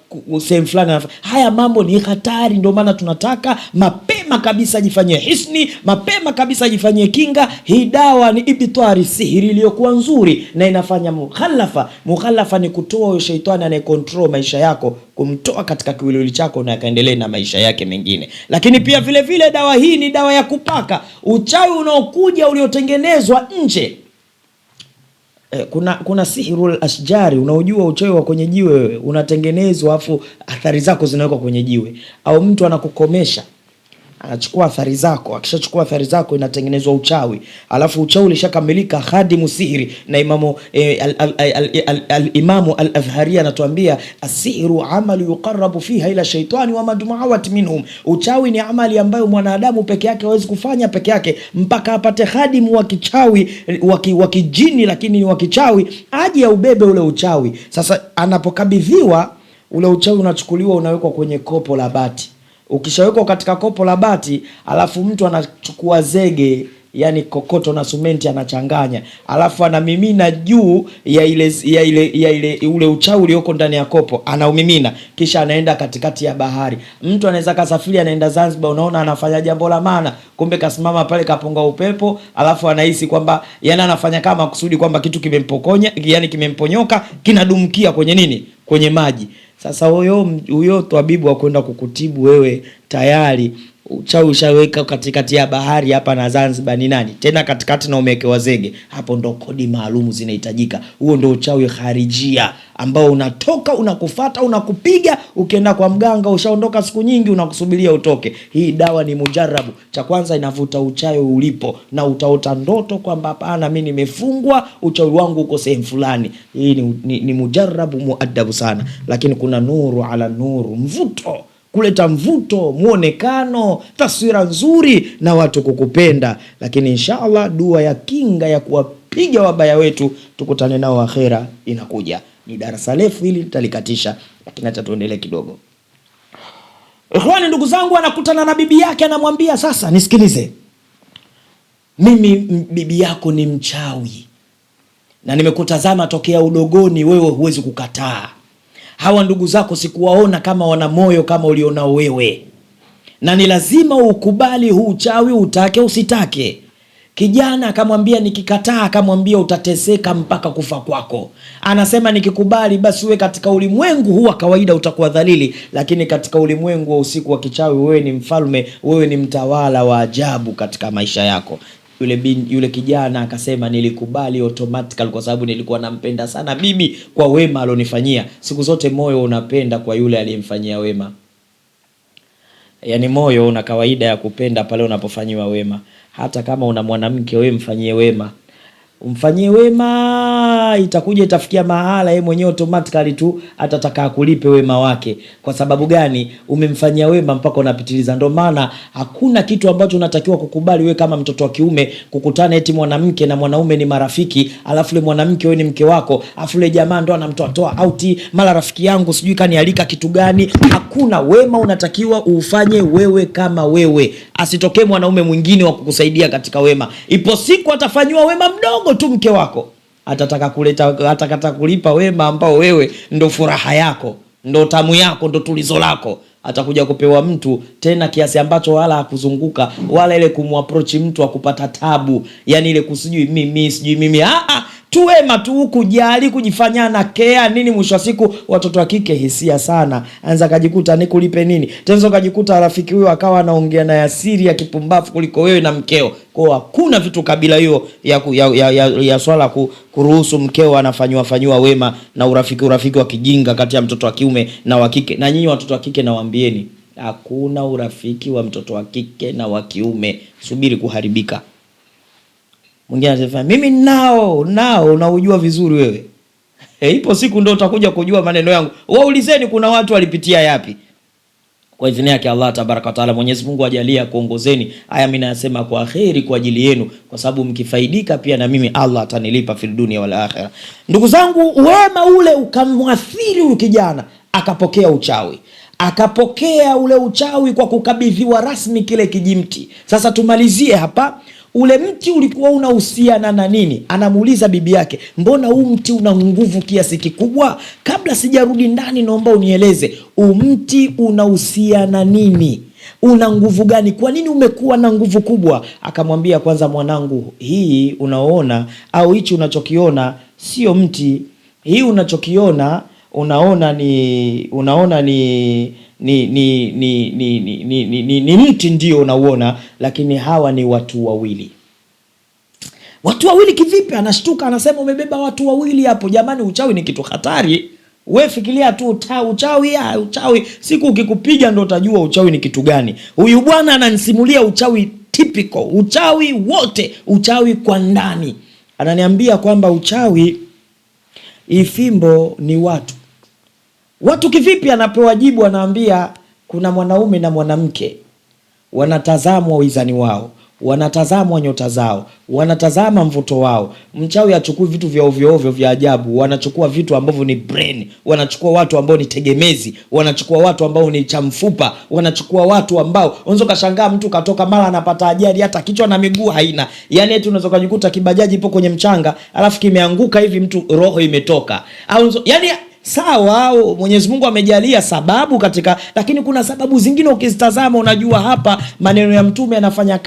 sehemu fulani. Haya mambo ni hatari, ndio maana tunataka mapema kabisa jifanyie hisni, mapema kabisa jifanyie kinga. Hii dawa ni ibtari, sihiri iliyokuwa nzuri na inafanya mukhalafa. Mukhalafa ni kutoa shetani anayecontrol maisha yako, kumtoa katika kiwiliwili chako na akaendelea na maisha yake mengine. Lakini pia vile vile dawa hii ni dawa ya kupaka. Uchawi unaokuja uliotengenezwa nje, kuna sihirul ashjari, unaojua uchawi wa kwenye jiwe wewe unatengenezwa afu athari zako zinawekwa kwenye jiwe, au mtu anakukomesha anachukua athari zako, akishachukua athari zako inatengenezwa uchawi. Alafu uchawi ulishakamilika, khadimu sihiri na imamu al-Azhari anatuambia as-sihru amalu yuqarrabu fiha ila shaytani wa madmu'awat minhum. Uchawi ni amali ambayo mwanadamu peke yake hawezi kufanya peke yake, mpaka apate khadimu wa kichawi wa kijini, lakini ni wa kichawi, aje ubebe ule uchawi. Sasa anapokabidhiwa ule uchawi unachukuliwa unawekwa kwenye kopo la bati. Ukishawekwa katika kopo la bati, alafu mtu anachukua zege, yani kokoto na simenti anachanganya, alafu anamimina juu ya ule uchawi ulioko ndani ya kopo, anaumimina, kisha anaenda katikati ya bahari. Mtu anaweza kasafiri anaenda Zanzibar, unaona anafanya jambo la maana, kumbe kasimama pale kapunga upepo, alafu anahisi kwamba yana anafanya kama kusudi kwamba kitu kimempokonya, yani kimemponyoka, kinadumkia kwenye nini? Kwenye maji. Sasa huyo tabibu wa kwenda kukutibu wewe tayari uchawi ushaweka katikati ya bahari hapa na Zanzibar ni nani? Tena katikati na umewekewa zege. Hapo ndo kodi maalumu zinahitajika. Huo ndo uchawi kharijia ambao unatoka unakufuata unakupiga, ukienda kwa mganga ushaondoka siku nyingi unakusubiria utoke. Hii dawa ni mujarabu. Cha kwanza inavuta uchawi ulipo, na utaota ndoto kwamba hapana, mimi nimefungwa, uchawi wangu uko sehemu fulani. Hii ni mujarabu muadabu sana, lakini kuna nuru ala nuru, mvuto, kuleta mvuto, muonekano, taswira nzuri na watu kukupenda. Lakini inshallah dua ya kinga ya kuwapiga wabaya wetu tukutane nao akhera inakuja. Ni darasa refu hili nitalikatisha, lakini acha tuendelee kidogo. Ikhwani, ndugu zangu, anakutana na bibi yake, anamwambia sasa, nisikilize, mimi bibi yako ni mchawi na nimekutazama tokea udogoni, wewe huwezi kukataa. Hawa ndugu zako sikuwaona kama wana moyo kama ulionao wewe, na ni lazima ukubali huu uchawi, utake usitake. Kijana akamwambia nikikataa, akamwambia utateseka mpaka kufa kwako. Anasema nikikubali basi wewe katika ulimwengu huu wa kawaida utakuwa dhalili, lakini katika ulimwengu wa usiku wa kichawi wewe ni mfalme, wewe ni mtawala wa ajabu katika maisha yako. Yule kijana akasema nilikubali automatically kwa sababu nilikuwa nampenda sana bibi kwa wema alionifanyia. Siku zote moyo unapenda kwa yule aliyemfanyia wema. Yaani moyo una kawaida ya kupenda pale unapofanyiwa wema. Hata kama una mwanamke wewe mfanyie wema. Umfanyie wema, itakuja itafikia mahala yeye mwenyewe automatically tu atataka kulipe wema wake. Kwa sababu gani? Umemfanyia wema mpaka unapitiliza. Ndio maana hakuna kitu ambacho unatakiwa kukubali wewe kama mtoto wa kiume kukutana eti mwanamke na mwanaume ni marafiki, alafu ile mwanamke wewe ni mke wako, alafu ile jamaa ndo anamtoa auti, mara rafiki yangu sijui kanialika kitu gani. Hakuna. Wema unatakiwa ufanye wewe kama wewe. Asitokee mwanaume mwingine wa kukusaidia katika wema. Ipo siku atafanywa wema mdogo tu mke wako, atakata kulipa wema ambao wewe ndo furaha yako, ndo tamu yako, ndo tulizo lako. Atakuja kupewa mtu tena kiasi ambacho wala hakuzunguka wala ile kumapproach mtu akupata tabu, yani ile kusijui mimi tu wema tu, kujali, kujifanyana kea nini. Mwisho wa siku watoto wa kike hisia sana, anza kujikuta nikulipe nini. Tenzo kujikuta rafiki huyo akawa anaongea na asiri ya kipumbavu kuliko wewe na mkeo. Kwa hakuna vitu kabila hiyo ya swala kuruhusu mkeo anafanywa wema na urafiki wa kijinga kati ya mtoto wa kiume na wa kike. Na nyinyi watoto wa kike nawaambieni, hakuna urafiki wa mtoto wa kike na wa kiume. Subiri kuharibika. Mwingine anasema mimi nao unaujua vizuri wewe. Ipo siku ndio utakuja kujua maneno yangu. Waulizeni kuna watu walipitia yapi. Kwa idhini yake Allah tabaraka wa taala, Mwenyezi Mungu ajalia kuongozeni. Haya mimi nasema kwa kheri kwa ajili yenu, kwa sababu mkifaidika pia na mimi Allah atanilipa fil dunia wal akhirah. Ndugu zangu, wema ule ukamwathiri huyu kijana, akapokea uchawi. Akapokea ule uchawi kwa kukabidhiwa rasmi kile kijimti. Sasa tumalizie hapa. Ule mti ulikuwa unahusiana na nini? Anamuuliza bibi yake, mbona huu mti una nguvu kiasi kikubwa? Kabla sijarudi ndani, naomba unieleze huu mti unahusiana nini? Una nguvu gani? Kwa nini umekuwa na nguvu kubwa? Akamwambia, kwanza mwanangu, hii unaona au hichi unachokiona sio mti. Hii unachokiona unaona ni mti ndio unauona, lakini hawa ni watu wawili. Watu wawili kivipi? Anashtuka, anasema umebeba watu wawili hapo. Jamani, uchawi ni kitu hatari. Wewe fikiria tu uchawi siku ukikupiga ndo utajua uchawi ni kitu gani. Huyu bwana ananisimulia uchawi typical, uchawi wote, uchawi kwa ndani. Ananiambia kwamba uchawi ifimbo ni watu kivipi? Anapewa jibu, anaambia kuna mwanaume na mwanamke wanatazamwa wizani wao, wanatazamwa nyota zao, wanatazama mvuto wao. Mchawi achukui vitu vya ovyo ovyo vya ajabu, wanachukua vitu ambavyo ni brain, wanachukua watu ambao ni tegemezi, wanachukua watu ambao ni chamfupa, wanachukua watu ambao unaweza kashangaa mtu katoka mara anapata ajali hata kichwa na miguu haina. Yani eti unaweza kujikuta kibajaji ipo kwenye mchanga alafu kimeanguka hivi mtu roho imetoka. Au yani sawa, Mwenyezi Mungu amejalia sababu katika, lakini kuna sababu zingine ukizitazama unajua hapa maneno ya mtume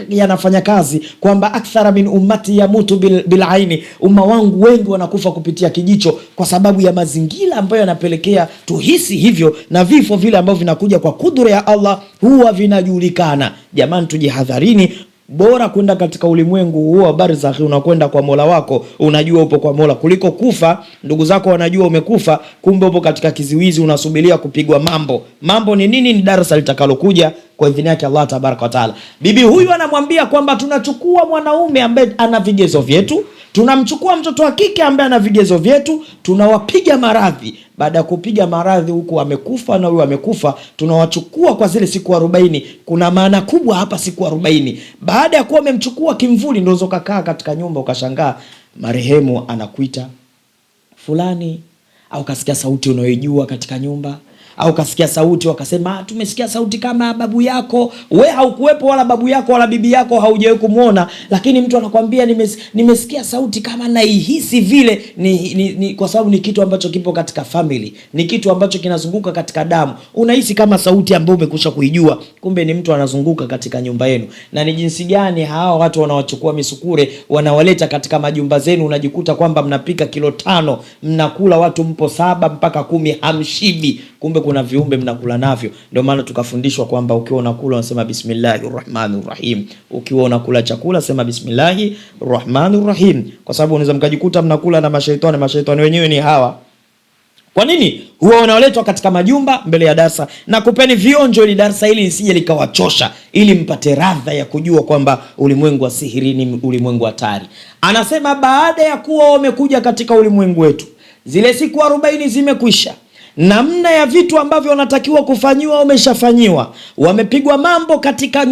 yanafanya kazi kwamba akthara min ummati yamutu bil aini, umma wangu wengi wanakufa kupitia kijicho, kwa sababu ya mazingira ambayo yanapelekea tuhisi hivyo, na vifo vile ambavyo vinakuja kwa kudura ya Allah huwa vinajulikana. Jamani, tujihadharini. Bora kwenda katika ulimwengu huo barzakhi, unakwenda kwa Mola wako, unajua upo kwa Mola, kuliko kufa ndugu zako wanajua umekufa, kumbe upo katika kiziwizi unasubiria kupigwa mambo ni nini? Ni darasa litakalokuja kwa idhini yake Allah tabaraka wa taala. Bibi huyu anamwambia kwamba tunachukua mwanaume ambaye ana vigezo vyetu, tunamchukua mtoto wa kike ambaye ana vigezo vyetu, tunawapiga maradhi. Baada ya kupiga maradhi huku amekufa na huyu amekufa, tunawachukua kwa zile siku 40. Kuna maana kubwa hapa siku 40. Baada ya kuwa umemchukua kimvuli, ndio ukakaa katika nyumba ukashangaa marehemu anakuita fulani, au kasikia sauti unayojua katika nyumba, au kasikia sauti wakasema tumesikia sauti kama babu yako. We haukuwepo wala babu yako wala bibi yako haujawahi kumuona, lakini mtu anakuambia nimesikia sauti kama naihisi vile. Ni kwa sababu ni kitu ambacho kipo katika family, ni kitu ambacho kinazunguka katika damu. Unahisi kama sauti ambayo umekusha kuijua, kumbe ni mtu anazunguka katika nyumba yenu. Na ni jinsi gani hawa watu wanawachukua misukure wanawaleta katika majumba zenu, unajikuta kwamba mnapika kilo 5 mnakula watu mpo 7 mpaka 10 hamshibi, kumbe kuna viumbe mnakula navyo. Ndio maana tukafundishwa kwamba ukiwa unakula unasema bismillahirrahmanirrahim, ukiwa unakula chakula sema bismillahirrahmanirrahim, kwa sababu unaweza mkajikuta mnakula na mashaitani wenyewe ni hawa. Kwa nini huwa wanaoletwa katika majumba mbele ya darasa? Na kupeni vionjo ili darasa hili lisije likawachosha, ili mpate radha ya kujua kwamba ulimwengu wa sihiri ni ulimwengu hatari. Anasema baada ya kuwa wamekuja katika ulimwengu wetu, zile siku 40 zimekwisha, namna ya vitu ambavyo wanatakiwa kufanyiwa wameshafanyiwa, wamepigwa mambo katika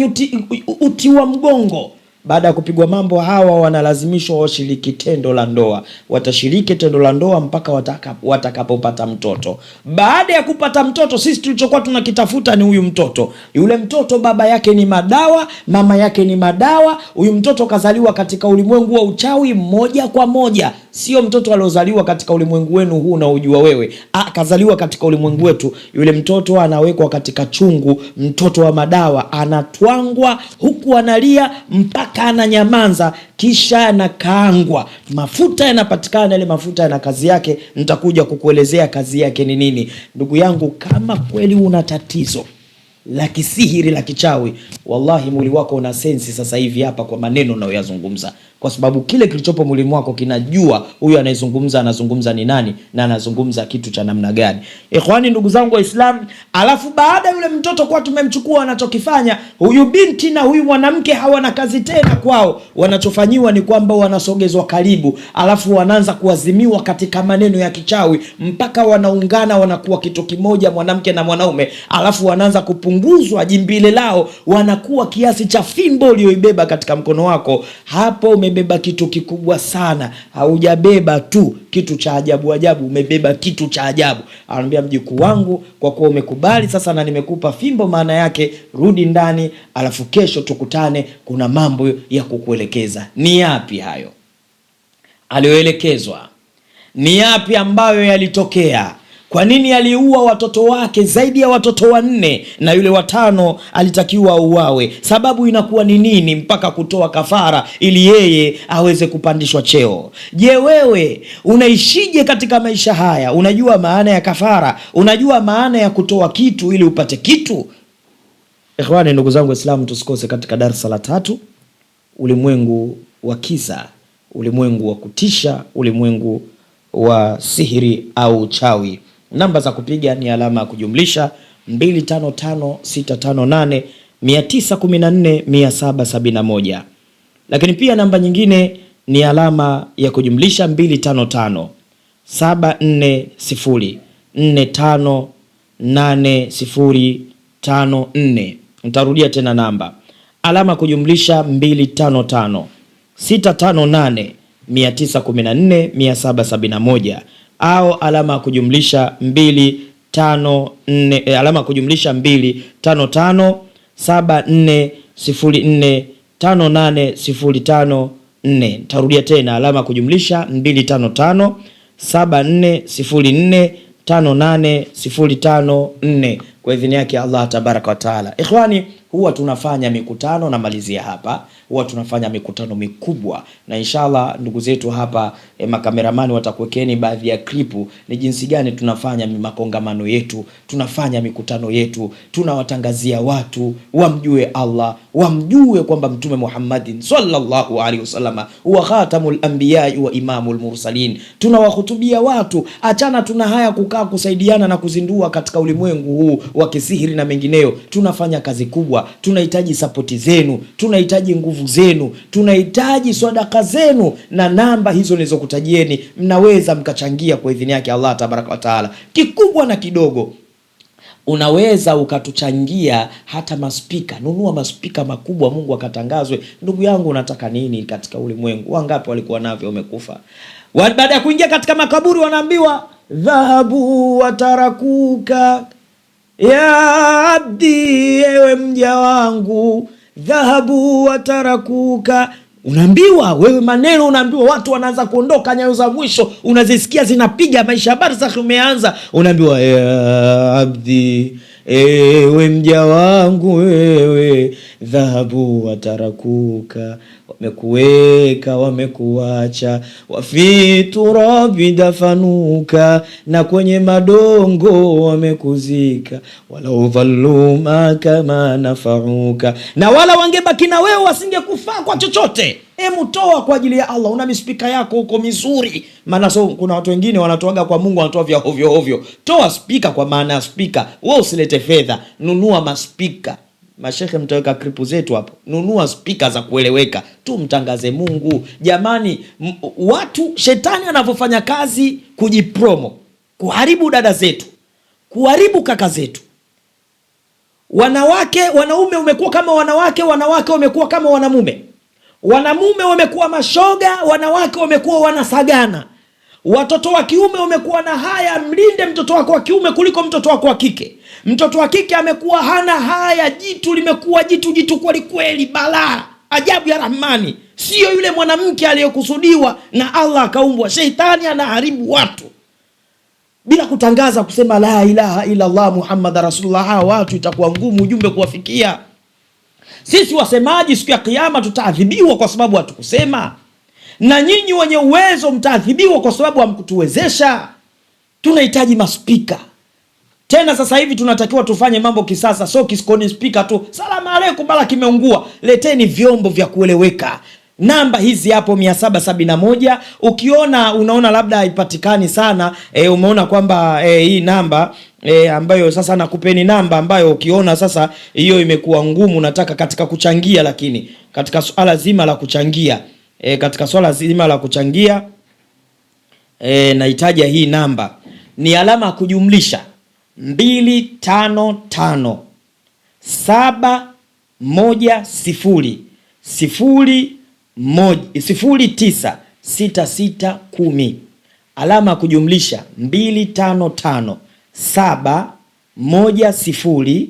uti wa mgongo. Baada ya kupigwa mambo, hawa wanalazimishwa washiriki tendo la ndoa. Watashiriki tendo la ndoa mpaka watakapopata mtoto. Baada ya kupata mtoto, sisi tulichokuwa tunakitafuta ni huyu mtoto. Yule mtoto baba yake ni madawa, mama yake ni madawa. Huyu mtoto kazaliwa katika ulimwengu wa uchawi moja kwa moja. Sio mtoto aliozaliwa katika ulimwengu wenu huu na ujua wewe. Kazaliwa katika ulimwengu wetu. Yule mtoto anawekwa katika chungu, mtoto wa madawa, anatwangwa huku analia mpaka ananyamanza, kisha anakaangwa. Mafuta yanapatikana, yale mafuta yana kazi yake. Nitakuja kukuelezea kazi yake ni nini. Ndugu yangu, kama kweli una tatizo la kisihiri la kichawi, wallahi mwili wako una sensi sasa hivi hapa kwa maneno unayoyazungumza, kwa sababu kile kilichopo mwili wako kinajua huyu anazungumza ni nani na anazungumza kitu cha namna gani. Ikhwani, ndugu zangu Waislamu, alafu baada yule mtoto kwa tumemchukua, anachokifanya huyu binti na huyu mwanamke hawana kazi tena kwao. Wanachofanyiwa ni kwamba wanasogezwa karibu, alafu wanaanza kuazimiwa katika maneno ya kichawi mpaka wanaungana, wanakuwa kitu kimoja, mwanamke na mwanaume, alafu wanaanza kupunguzwa jimbile lao, wanakuwa kiasi cha fimbo uliyoibeba katika mkono wako. Hapo umebeba kitu kikubwa sana, haujabeba tu kitu cha ajabu, umebeba kitu cha ajabu. Anambia mjukuu wangu, kwa kuwa umekubali sasa na nimekupa fimbo, maana yake rudi ndani, alafu kesho tukutane, kuna mambo ya kukuelekeza. Ni yapi hayo aliyoelekezwa? Ni yapi ambayo yalitokea? Kwa nini aliua watoto wake zaidi ya watoto 4 na yule wa 5 alitakiwa uawe? Sababu inakuwa ni nini mpaka kutoa kafara ili yeye aweze kupandishwa cheo? Je, wewe unaishije katika maisha haya? Unajua maana ya kafara? Unajua maana ya kutoa kitu ili upate kitu? Ikhwani, ndugu zangu Waislamu, tusikose katika darasa la 3, ulimwengu wa kisa, ulimwengu wa kutisha, ulimwengu wa sihiri au uchawi. Namba za kupiga ni alama ya kujumlisha 255658914771, lakini pia namba nyingine ni alama ya kujumlisha 255740458054. Nitarudia tena namba, alama ya kujumlisha 255658914771 au alama kujumlisha 254 alama kujumlisha 2557404580554. Tarudia tena, alama kujumlisha 2557404580554 kwa idhini yake Allah tabaraka wa taala. Ikhwani, huwa tunafanya mikutano, na malizia hapa, huwa tunafanya mikutano mikubwa, na inshallah ndugu zetu hapa makameramani watakuwekeni baadhi ya klipu ni jinsi gani tunafanya makongamano yetu, tunafanya mikutano yetu, tunawatangazia watu wamjue Allah, wamjue kwamba Mtume Muhammadin sallallahu alaihi wasallam huwa khatamul anbiya wa imamul mursalin. Tunawahutubia watu, achana tuna haya kukaa kusaidiana na kuzindua katika ulimwengu huu wa kisihiri na mengineyo. Tunafanya kazi kubwa, tunahitaji sapoti zenu, tunahitaji nguvu zenu, tunahitaji sadaka zenu, na namba hizo nilizokutajieni mnaweza mkachangia kwa idhini yake Allah tabaraka wa taala, kikubwa na kidogo. Unaweza ukatuchangia hata maspika, nunua maspika makubwa, Mungu akatangazwe. Ndugu yangu, unataka nini katika ulimwengu? Wangapi walikuwa navyo wamekufa? Baada ya kuingia katika makaburi wanaambiwa dhahabu watarakuka ya abdi, ewe mja wangu, dhahabu watarakuka. Unaambiwa wewe maneno, unaambiwa watu wanaanza kuondoka, nyayo za mwisho unazisikia zinapiga, maisha ya barzakh umeanza. Unaambiwa ya abdi, ewe mja wangu, wewe dhahabu watarakuka, wamekuweka wamekuacha, wafi turabi dafanuka, na kwenye madongo wamekuzika, walau dhallu ma kama nafauka, na wala wangebaki na wewe wasingekufaa kwa chochote. Emu toa kwa ajili ya Allah. Una mispika yako huko mizuri, maana so kuna watu wengine wanatoaga kwa Mungu wanatoa vya ovyo ovyo. Toa spika kwa maana ya spika, wewe usilete fedha. Nunua maspika. Mashehe mtaweka klipu zetu hapo. Nunua spika za kueleweka, tu mtangaze Mungu. Jamani, watu shetani anavyofanya kazi kujipromo, kuharibu dada zetu, kuharibu kaka zetu. Wanaume umekuwa kama wanawake, wanawake wamekuwa kama wanamume. Wanamume wamekuwa mashoga, wanawake wamekuwa wanasagana. Watoto wa kiume wamekuwa na haya, mlinde mtoto wako wa kiume kuliko mtoto wako wa kike. Mtoto wa kike amekuwa hana haya, jitu limekuwa jitu kweli kweli, balaa ajabu ya Rahmani. Sio yule mwanamke aliyokusudiwa na Allah akaumbwa. Sheitani anaharibu watu bila kutangaza kusema la ilaha illa Allah Muhammad Rasulullah. Hawa watu itakuwa ngumu ujumbe kuwafikia. Sisi wasemaji siku ya kiyama tutaadhibiwa kwa sababu hatukusema, na nyinyi wenye uwezo mtaadhibiwa kwa sababu hamkutuwezesha. Tunahitaji maspika. Tena sasa hivi tunatakiwa tufanye mambo kisasa, so kiskoni speaker tu salamu alaykum bala kimeungua. Leteni vyombo vya kueleweka. Namba hizi hapo 771. Unaona labda haipatikani sana, umeona kwamba hii namba ambayo sasa nakupeni namba ambayo ukiona sasa hiyo imekuwa ngumu, nataka katika kuchangia, lakini katika swala zima la kuchangia nahitaji hii namba ni alama kujumlisha 255 710 096610, alama kujumlisha 255 710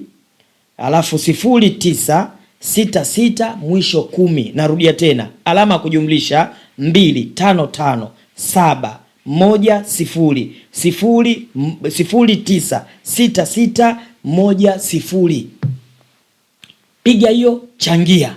alafu 0966 mwisho 10. Narudia tena, alama kujumlisha 255 710 096610. Piga hiyo, changia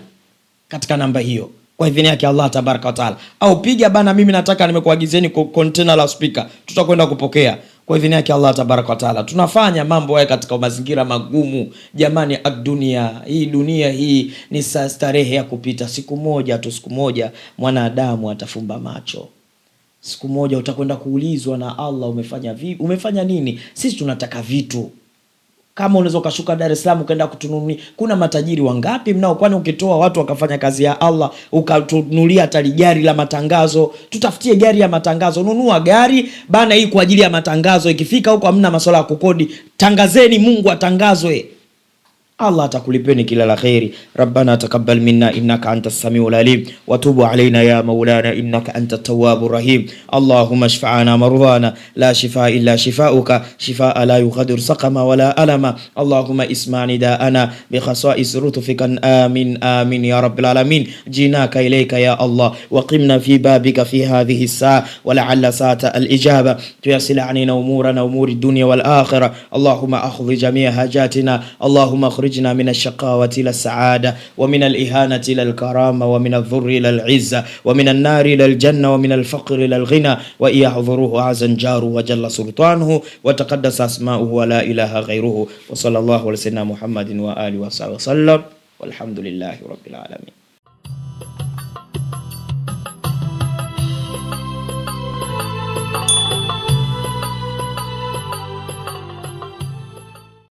katika namba hiyo kwa idhini yake Allah tabaraka wa taala, au piga bana, mimi nataka nimekuagizeni container la speaker, tutakwenda kupokea kwa idhini yake Allah tabaraka wa taala. Tunafanya mambo haya katika mazingira magumu jamani. Dunia hii ni starehe ya kupita. Siku moja mwanadamu atafumba macho. Siku moja utakwenda kuulizwa na Allah, umefanya nini? Sisi tunataka vitu. Kama unaweza ukashuka Dar es Salaam ukaenda kutununi, kuna matajiri wangapi mnao? Kwani ukitoa watu wakafanya kazi ya Allah ukatunulia hata gari la matangazo? Tutafutie gari ya matangazo. Nunua gari bana hii kwa ajili ya matangazo. Ikifika huko hamna masuala ya kukodi, tangazeni, Mungu atangazwe. Allah atakulipeni kila la khairi. Rabbana taqabbal minna innaka antas samiul alim wa tub alaina ya maulana innaka antat tawwabur rahim. Allahumma shfa'ana marḍana la shifaa illa shifauka shifaa la yughadiru saqama wala alama. Allahumma isma'ni da'ana bi khasa'is rutufika. Amin amin ya rabbil alamin. Jinaka ilayka ya Allah wa qimna fi babika fi hadhihi as-sa'a wa la'alla sa'ata al-ijaba tuyasil 'alaina umurana umuri ad-dunya wal akhirah. Allahumma akhdhi jami'a hajatina. Allahumma أخرجنا من الشقاوة إلى السعادة، ومن الإهانة إلى الكرامة، ومن الضر إلى العزة، ومن النار إلى الجنة، ومن الفقر إلى الغنى، وإن يحضروه أعز جاره وجل سلطانه وتقدس أسماؤه ولا إله غيره. وصلى الله على سيدنا محمد وآله وصحبه وسلم، والحمد لله رب العالمين.